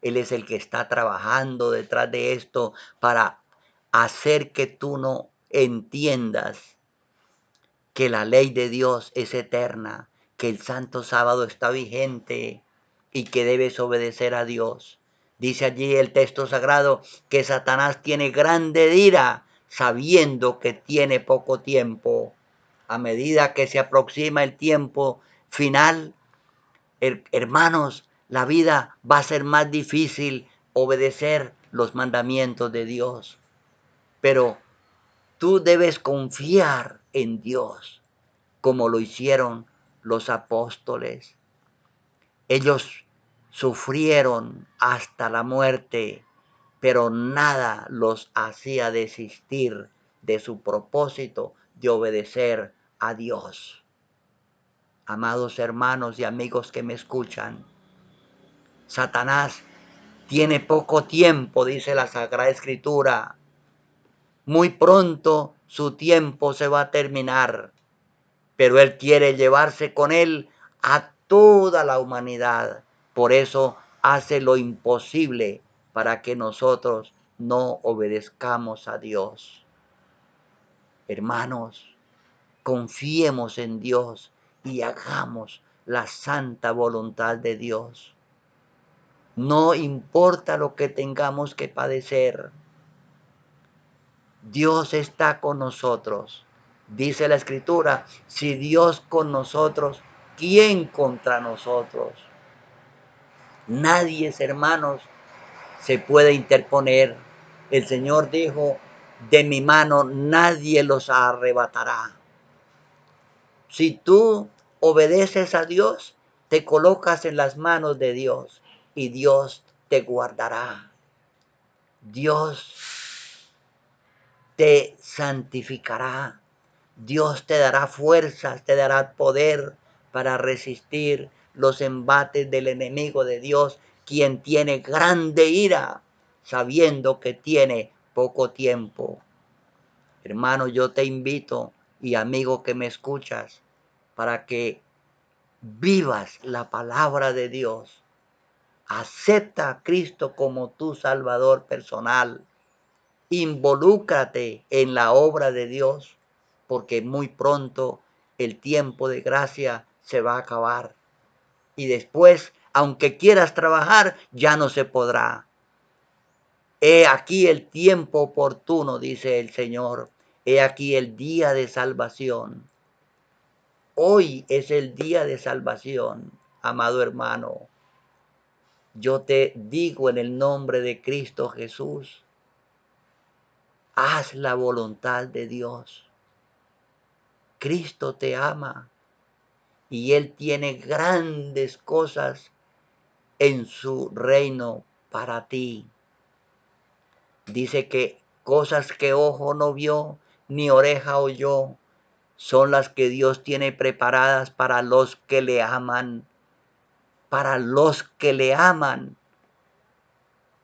Él es el que está trabajando detrás de esto para hacer que tú no entiendas que la ley de Dios es eterna, que el santo sábado está vigente y que debes obedecer a Dios. Dice allí el texto sagrado que Satanás tiene grande ira sabiendo que tiene poco tiempo. A medida que se aproxima el tiempo final, hermanos, la vida va a ser más difícil obedecer los mandamientos de Dios. Pero tú debes confiar en Dios como lo hicieron los apóstoles. Ellos sufrieron hasta la muerte, pero nada los hacía desistir de su propósito de obedecer a Dios. Amados hermanos y amigos que me escuchan, Satanás tiene poco tiempo, dice la Sagrada Escritura. Muy pronto su tiempo se va a terminar, pero Él quiere llevarse con Él a toda la humanidad. Por eso hace lo imposible para que nosotros no obedezcamos a Dios. Hermanos, confiemos en Dios y hagamos la santa voluntad de Dios. No importa lo que tengamos que padecer. Dios está con nosotros. Dice la Escritura, si Dios con nosotros, ¿quién contra nosotros? Nadie, hermanos, se puede interponer. El Señor dijo, de mi mano nadie los arrebatará. Si tú obedeces a Dios, te colocas en las manos de Dios y Dios te guardará. Dios te santificará. Dios te dará fuerzas, te dará poder para resistir los embates del enemigo de Dios, quien tiene grande ira, sabiendo que tiene poco tiempo. Hermano, yo te invito, y amigo que me escuchas, para que vivas la palabra de Dios. Acepta a Cristo como tu Salvador personal. Involúcrate en la obra de Dios, porque muy pronto el tiempo de gracia se va a acabar. Y después, aunque quieras trabajar, ya no se podrá. He aquí el tiempo oportuno, dice el Señor. He aquí el día de salvación. Hoy es el día de salvación, amado hermano. Yo te digo en el nombre de Cristo Jesús, haz la voluntad de Dios. Cristo te ama y Él tiene grandes cosas en su reino para ti. Dice que cosas que ojo no vio, ni oreja oyó, son las que Dios tiene preparadas para los que le aman. Para los que le aman.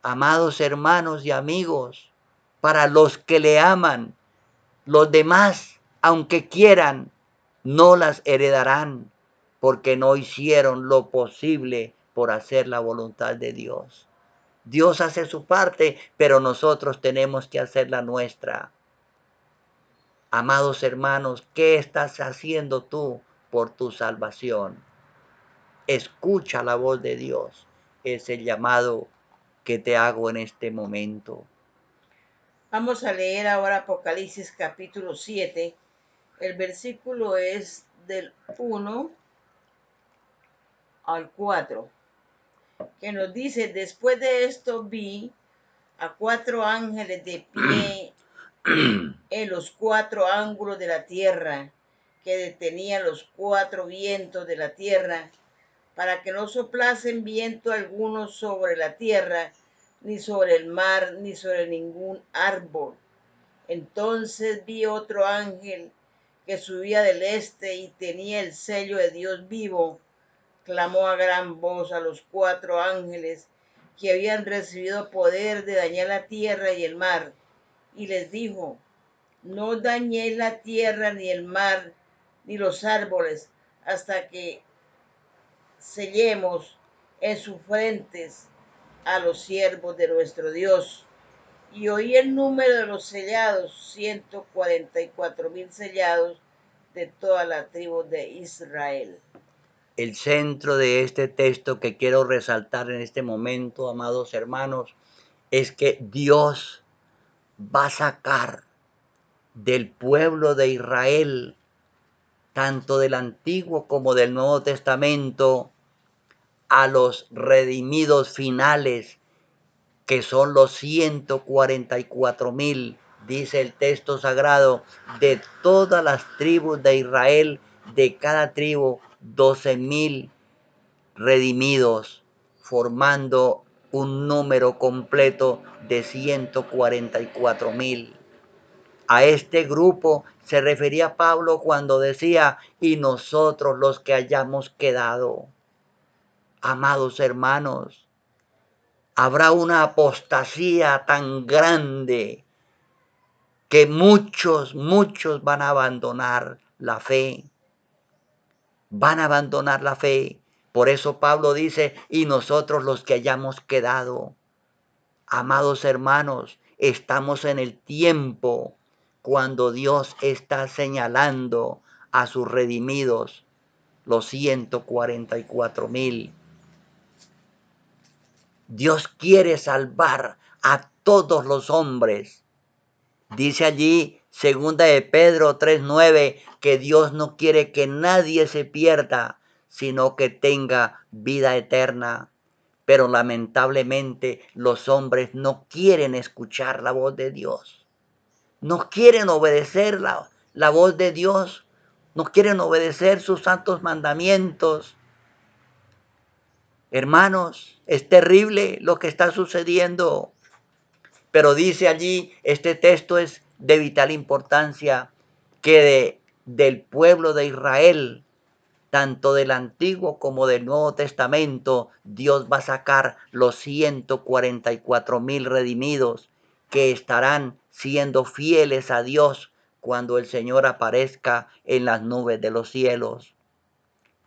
Amados hermanos y amigos, para los que le aman. Los demás, aunque quieran, no las heredarán, porque no hicieron lo posible por hacer la voluntad de Dios. Dios hace su parte, pero nosotros tenemos que hacer la nuestra. Amados hermanos, ¿qué estás haciendo tú por tu salvación? Escucha la voz de Dios. Es el llamado que te hago en este momento. Vamos a leer ahora Apocalipsis capítulo 7. El versículo es del 1 al 4, que nos dice, después de esto vi a 4 ángeles de pie en los 4 ángulos de la tierra, que detenían los 4 vientos de la tierra, para que no soplasen viento alguno sobre la tierra, ni sobre el mar, ni sobre ningún árbol. Entonces vi otro ángel que subía del este y tenía el sello de Dios vivo. Clamó a gran voz a los 4 ángeles que habían recibido poder de dañar la tierra y el mar, y les dijo, no dañéis la tierra ni el mar ni los árboles hasta que sellemos en sus frentes a los siervos de nuestro Dios. Y oí el número de los sellados, 144,000 sellados de toda la tribu de Israel. El centro de este texto que quiero resaltar en este momento, amados hermanos, es que Dios va a sacar del pueblo de Israel, tanto del Antiguo como del Nuevo Testamento, a los redimidos finales, que son los 144,000, dice el texto sagrado, de todas las tribus de Israel, de cada tribu 12,000 redimidos, formando un número completo de 144,000. A este grupo se refería Pablo cuando decía, y nosotros los que hayamos quedado. Amados hermanos, habrá una apostasía tan grande que muchos van a abandonar la fe. Van a abandonar la fe. Por eso Pablo dice, y nosotros los que hayamos quedado. Amados hermanos, estamos en el tiempo cuando Dios está señalando a sus redimidos, los 144,000. Dios quiere salvar a todos los hombres. Dice allí, segunda de Pedro 3:9, que Dios no quiere que nadie se pierda, sino que tenga vida eterna. Pero lamentablemente los hombres no quieren escuchar la voz de Dios. No quieren obedecer la voz de Dios. No quieren obedecer sus santos mandamientos. Hermanos, es terrible lo que está sucediendo. Pero dice allí, este texto es de vital importancia, que del pueblo de Israel, tanto del Antiguo como del Nuevo Testamento, Dios va a sacar los 144,000 redimidos que estarán siendo fieles a Dios cuando el Señor aparezca en las nubes de los cielos.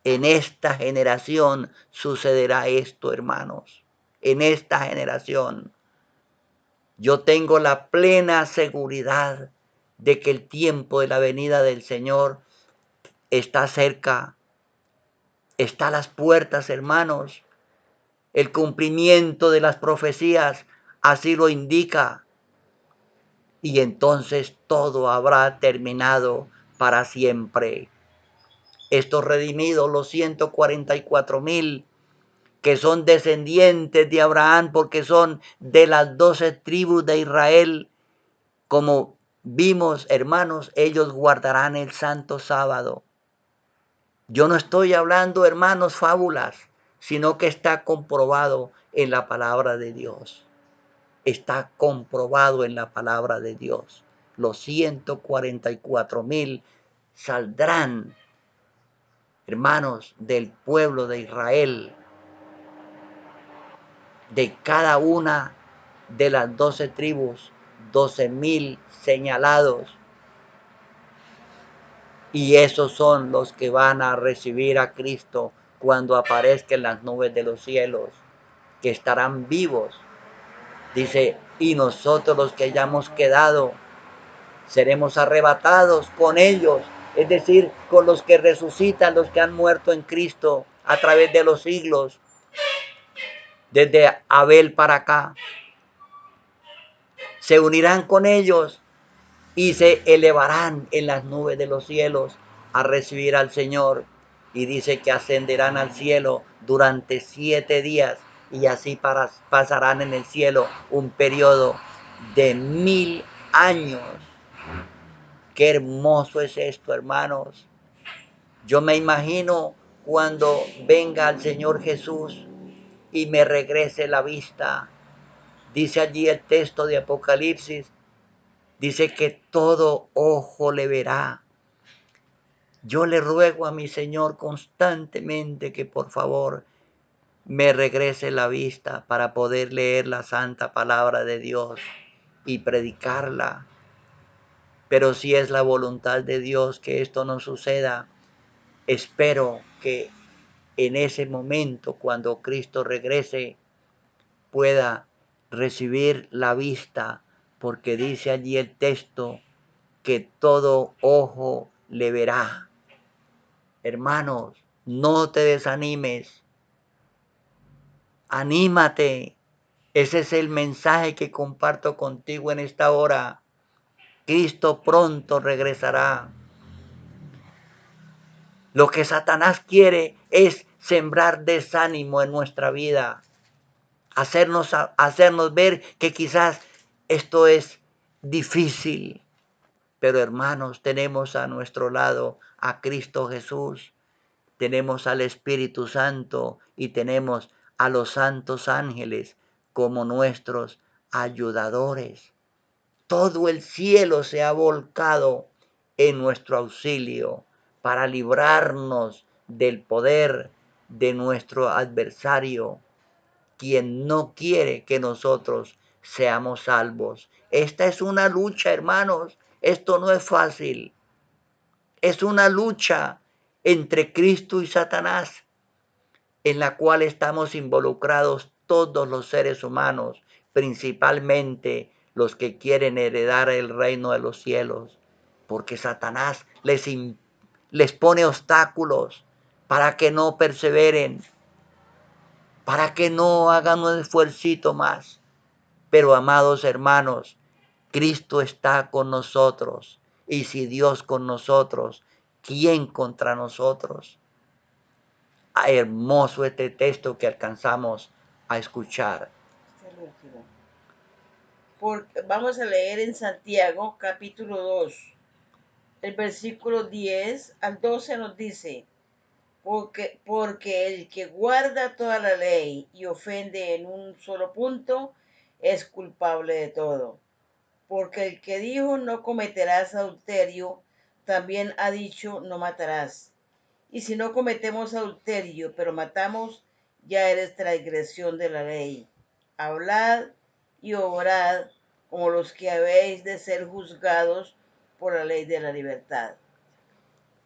En esta generación sucederá esto, hermanos. En esta generación. Yo tengo la plena seguridad de que el tiempo de la venida del Señor está cerca, está a las puertas, hermanos. El cumplimiento de las profecías así lo indica. Y entonces todo habrá terminado para siempre. Estos redimidos, los 144,000, que son descendientes de Abraham porque son de las 12 tribus de Israel, como vimos, hermanos, ellos guardarán el santo sábado. Yo no estoy hablando, hermanos, fábulas, sino que está comprobado en la palabra de Dios. Está comprobado en la palabra de Dios. Los 144,000 saldrán, hermanos, del pueblo de Israel, de cada una de las 12 tribus, 12,000 señalados. Y esos son los que van a recibir a Cristo cuando aparezca en las nubes de los cielos, que estarán vivos. Dice, y nosotros los que hayamos quedado, seremos arrebatados con ellos, es decir, con los que resucitan, los que han muerto en Cristo a través de los siglos, desde Abel para acá. Se unirán con ellos y se elevarán en las nubes de los cielos a recibir al Señor. Y dice que ascenderán al cielo durante 7 días y así pasarán en el cielo un periodo de 1000 años. Qué hermoso es esto, hermanos. Yo me imagino cuando venga el Señor Jesús y me regrese la vista. Dice allí el texto de Apocalipsis, dice que todo ojo le verá. Yo le ruego a mi Señor constantemente que por favor me regrese la vista para poder leer la santa palabra de Dios y predicarla. Pero si es la voluntad de Dios que esto no suceda, espero que en ese momento, cuando Cristo regrese, pueda recibir la vista, porque dice allí el texto que todo ojo le verá. Hermanos, no te desanimes. Anímate. Ese es el mensaje que comparto contigo en esta hora. Cristo pronto regresará. Lo que Satanás quiere es sembrar desánimo en nuestra vida. Hacernos ver que quizás esto es difícil. Pero hermanos, tenemos a nuestro lado a Cristo Jesús. Tenemos al Espíritu Santo y tenemos a los santos ángeles como nuestros ayudadores. Todo el cielo se ha volcado en nuestro auxilio para librarnos del poder de nuestro adversario, quien no quiere que nosotros seamos salvos. Esta es una lucha, hermanos. Esto no es fácil. Es una lucha entre Cristo y Satanás, en la cual estamos involucrados todos los seres humanos, principalmente los que quieren heredar el reino de los cielos, porque Satanás les pone obstáculos para que no perseveren, para que no hagan un esfuercito más. Pero amados hermanos, Cristo está con nosotros. Y si Dios con nosotros, ¿quién contra nosotros? Hermoso este texto que alcanzamos a escuchar. Este es el último. Vamos a leer en Santiago capítulo 2. El versículo 10 al 12 nos dice, porque el que guarda toda la ley y ofende en un solo punto es culpable de todo. Porque el que dijo no cometerás adulterio, también ha dicho no matarás. Y si no cometemos adulterio, pero matamos, ya eres transgresión de la ley. Hablad y obrad como los que habéis de ser juzgados por la ley de la libertad.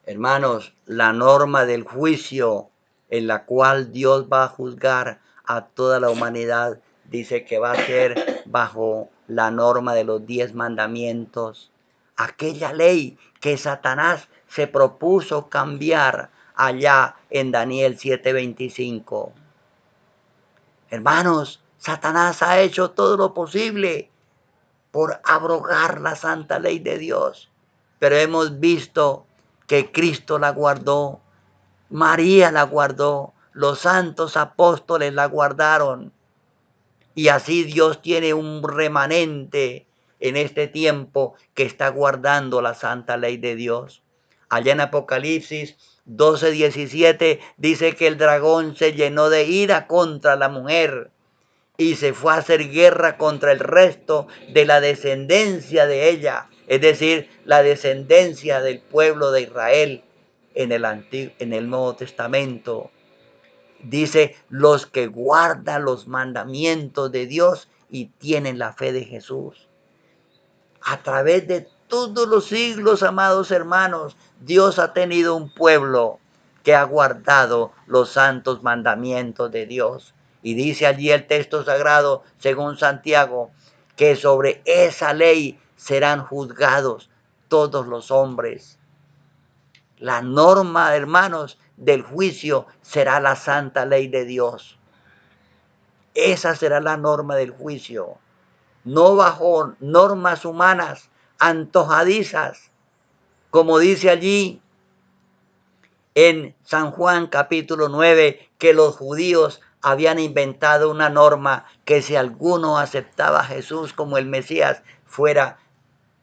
Hermanos, la norma del juicio en la cual Dios va a juzgar a toda la humanidad dice que va a ser bajo la norma de los 10 mandamientos. Aquella ley que Satanás se propuso cambiar allá en Daniel 7:25. Hermanos, Satanás ha hecho todo lo posible por abrogar la santa ley de Dios. Pero hemos visto que Cristo la guardó, María la guardó, los santos apóstoles la guardaron. Y así Dios tiene un remanente en este tiempo que está guardando la santa ley de Dios. Allá en Apocalipsis 12:17 dice que el dragón se llenó de ira contra la mujer y se fue a hacer guerra contra el resto de la descendencia de ella, es decir, la descendencia del pueblo de Israel en el Nuevo Testamento. Dice, los que guardan los mandamientos de Dios y tienen la fe de Jesús. A través de todos los siglos, amados hermanos, Dios ha tenido un pueblo que ha guardado los santos mandamientos de Dios. Y dice allí el texto sagrado, según Santiago, que sobre esa ley serán juzgados todos los hombres. La norma, hermanos, del juicio será la santa ley de Dios. Esa será la norma del juicio. No bajo normas humanas antojadizas, como dice allí en San Juan capítulo 9, que los judíos habían inventado una norma que si alguno aceptaba a Jesús como el Mesías, fuera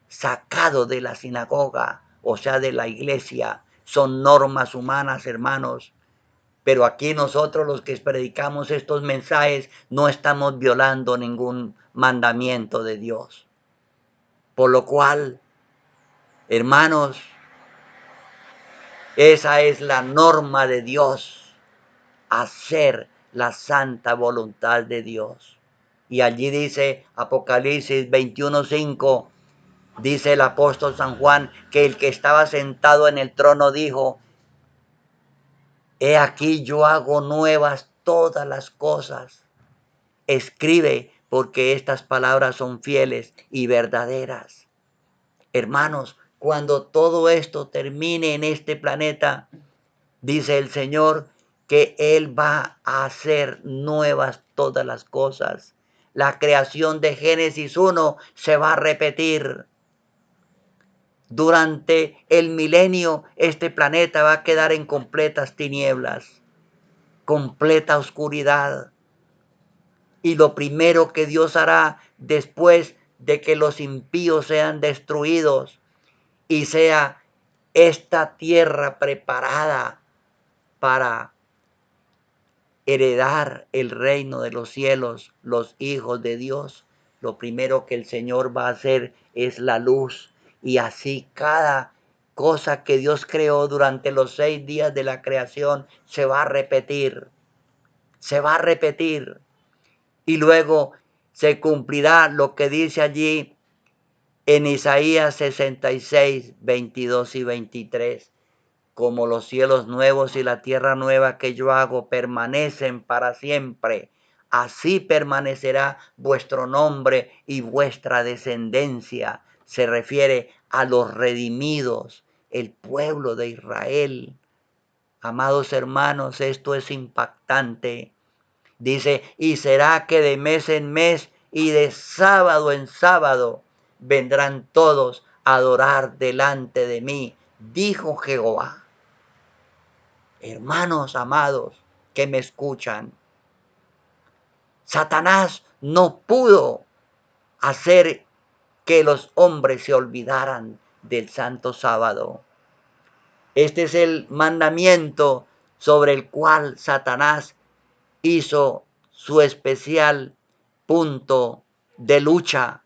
sacado de la sinagoga, o sea, de la iglesia. Son normas humanas, hermanos. Pero aquí nosotros los que predicamos estos mensajes no estamos violando ningún mandamiento de Dios. Por lo cual, hermanos, esa es la norma de Dios, hacer la santa voluntad de Dios. Y allí dice Apocalipsis 21:5, dice el apóstol San Juan, que el que estaba sentado en el trono dijo, he aquí yo hago nuevas todas las cosas. Escribe porque estas palabras son fieles y verdaderas. Hermanos, cuando todo esto termine en este planeta, dice el Señor que Él va a hacer nuevas todas las cosas. La creación de Génesis 1 se va a repetir. Durante el milenio, este planeta va a quedar en completas tinieblas, completa oscuridad. Y lo primero que Dios hará después de que los impíos sean destruidos y sea esta tierra preparada para heredar el reino de los cielos, los hijos de Dios, lo primero que el Señor va a hacer es la luz. Y así cada cosa que Dios creó durante los 6 días de la creación se va a repetir. Se va a repetir. Y luego se cumplirá lo que dice allí en Isaías 66, 22 y 23. Como los cielos nuevos y la tierra nueva que yo hago permanecen para siempre, así permanecerá vuestro nombre y vuestra descendencia. Se refiere a los redimidos, el pueblo de Israel. Amados hermanos, esto es impactante. Dice, y será que de mes en mes y de sábado en sábado vendrán todos a adorar delante de mí, dijo Jehová. Hermanos amados que me escuchan, Satanás no pudo hacer que los hombres se olvidaran del santo sábado. Este es el mandamiento sobre el cual Satanás hizo su especial punto de lucha,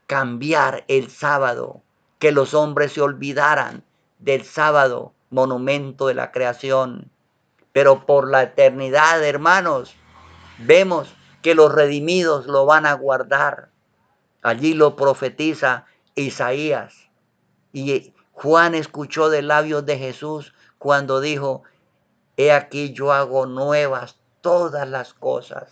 cambiar el sábado, que los hombres se olvidaran del sábado, monumento de la creación. Pero por la eternidad, hermanos, vemos que los redimidos lo van a guardar. Allí lo profetiza Isaías. Y Juan escuchó de labios de Jesús cuando dijo, he aquí yo hago nuevas todas las cosas.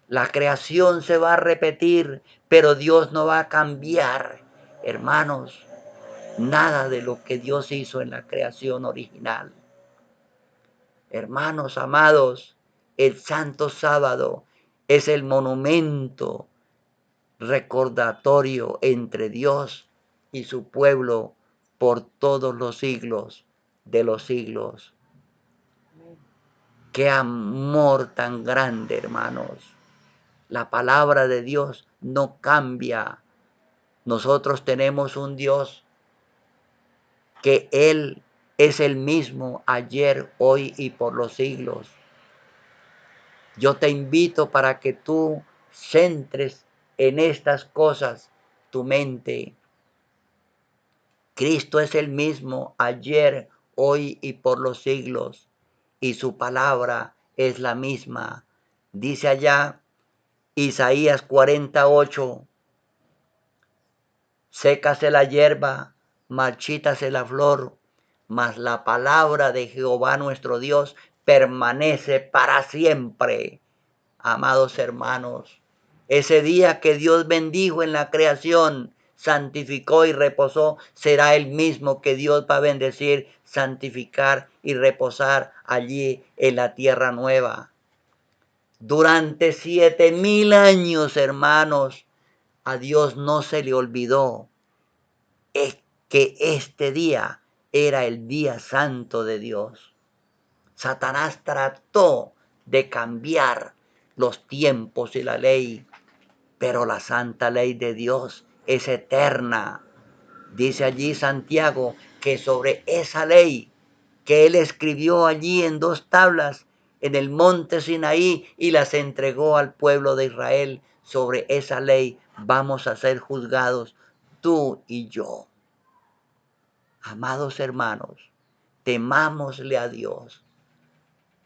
La creación se va a repetir, pero Dios no va a cambiar, hermanos, nada de lo que Dios hizo en la creación original. Hermanos amados, el Santo Sábado es el monumento recordatorio entre Dios y su pueblo por todos los siglos de los siglos. Qué amor tan grande, hermanos. La palabra de Dios no cambia. Nosotros tenemos un Dios que Él es el mismo ayer, hoy y por los siglos. Yo te invito para que tú centres en estas cosas tu mente. Cristo es el mismo ayer, hoy y por los siglos, y su palabra es la misma. Dice allá Isaías 48, sécase la hierba, marchítase la flor, mas la palabra de Jehová nuestro Dios permanece para siempre. Amados hermanos, ese día que Dios bendijo en la creación, santificó y reposó, será el mismo que Dios va a bendecir, santificar y reposar allí en la tierra nueva. Durante 7,000 años, hermanos, a Dios no se le olvidó es que este día era el día santo de Dios. Satanás trató de cambiar los tiempos y la ley, pero la santa ley de Dios es eterna. Dice allí Santiago que sobre esa ley que él escribió allí en 2 tablas en el monte Sinaí y las entregó al pueblo de Israel, sobre esa ley vamos a ser juzgados tú y yo. Amados hermanos, temámosle a Dios,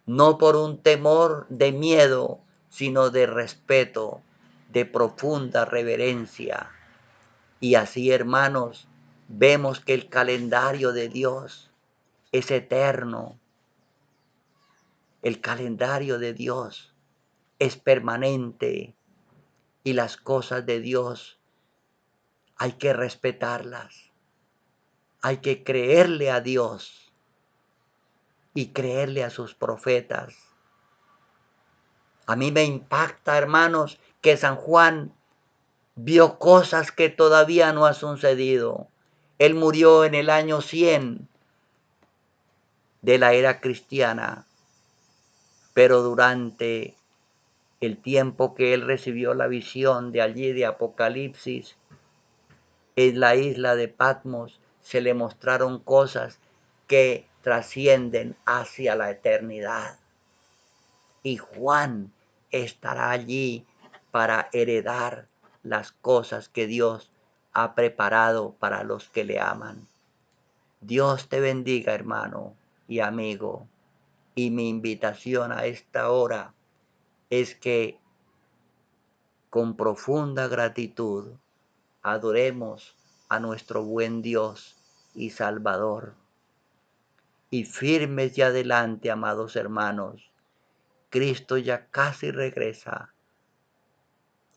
no por un temor de miedo, sino de respeto, de profunda reverencia. Y así, hermanos, vemos que el calendario de Dios es eterno. El calendario de Dios es permanente y las cosas de Dios hay que respetarlas. Hay que creerle a Dios y creerle a sus profetas. A mí me impacta, hermanos, que San Juan vio cosas que todavía no han sucedido. Él murió en el año 100 de la era cristiana, pero durante el tiempo que él recibió la visión de allí de Apocalipsis, en la isla de Patmos se le mostraron cosas que trascienden hacia la eternidad. Y Juan estará allí para heredar las cosas que Dios ha preparado para los que le aman. Dios te bendiga, hermano y amigo. Y mi invitación a esta hora es que con profunda gratitud adoremos a nuestro buen Dios y Salvador. Y firmes y adelante, amados hermanos, Cristo ya casi regresa.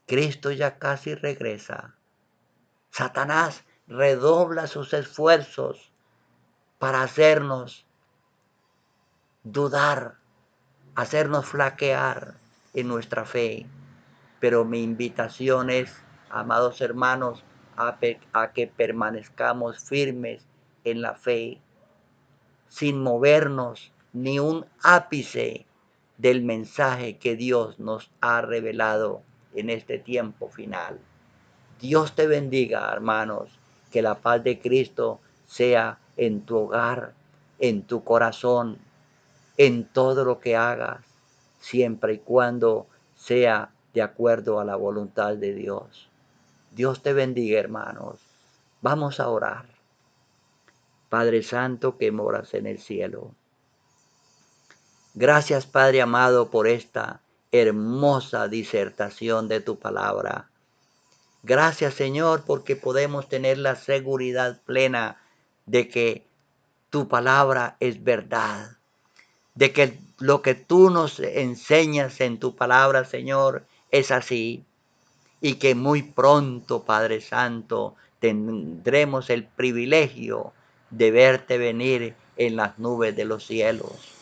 Cristo ya casi regresa. Satanás redobla sus esfuerzos para hacernos dudar, hacernos flaquear en nuestra fe. Pero mi invitación es, amados hermanos, a que permanezcamos firmes en la fe, sin movernos ni un ápice del mensaje que Dios nos ha revelado en este tiempo final. Dios te bendiga, hermanos, que la paz de Cristo sea en tu hogar, en tu corazón, en todo lo que hagas, siempre y cuando sea de acuerdo a la voluntad de Dios. Dios te bendiga, hermanos. Vamos a orar. Padre Santo que moras en el cielo. Gracias, Padre amado, por esta hermosa disertación de tu palabra. Gracias, Señor, porque podemos tener la seguridad plena de que tu palabra es verdad, de que lo que tú nos enseñas en tu palabra, Señor, es así, y que muy pronto, Padre Santo, tendremos el privilegio de verte venir en las nubes de los cielos.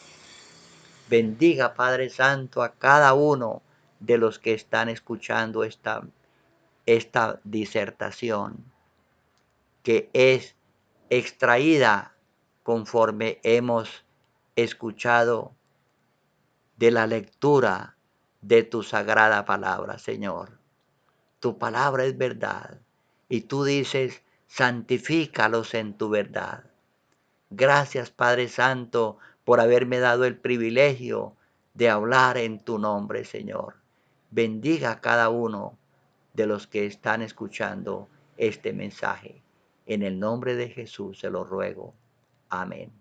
Bendiga, Padre Santo, a cada uno de los que están escuchando esta disertación, que es extraída conforme hemos escuchado de la lectura de tu sagrada palabra, Señor. Tu palabra es verdad y tú dices, santifícalos en tu verdad. Gracias, Padre Santo, por haberme dado el privilegio de hablar en tu nombre, Señor. Bendiga a cada uno de los que están escuchando este mensaje. En el nombre de Jesús se lo ruego. Amén.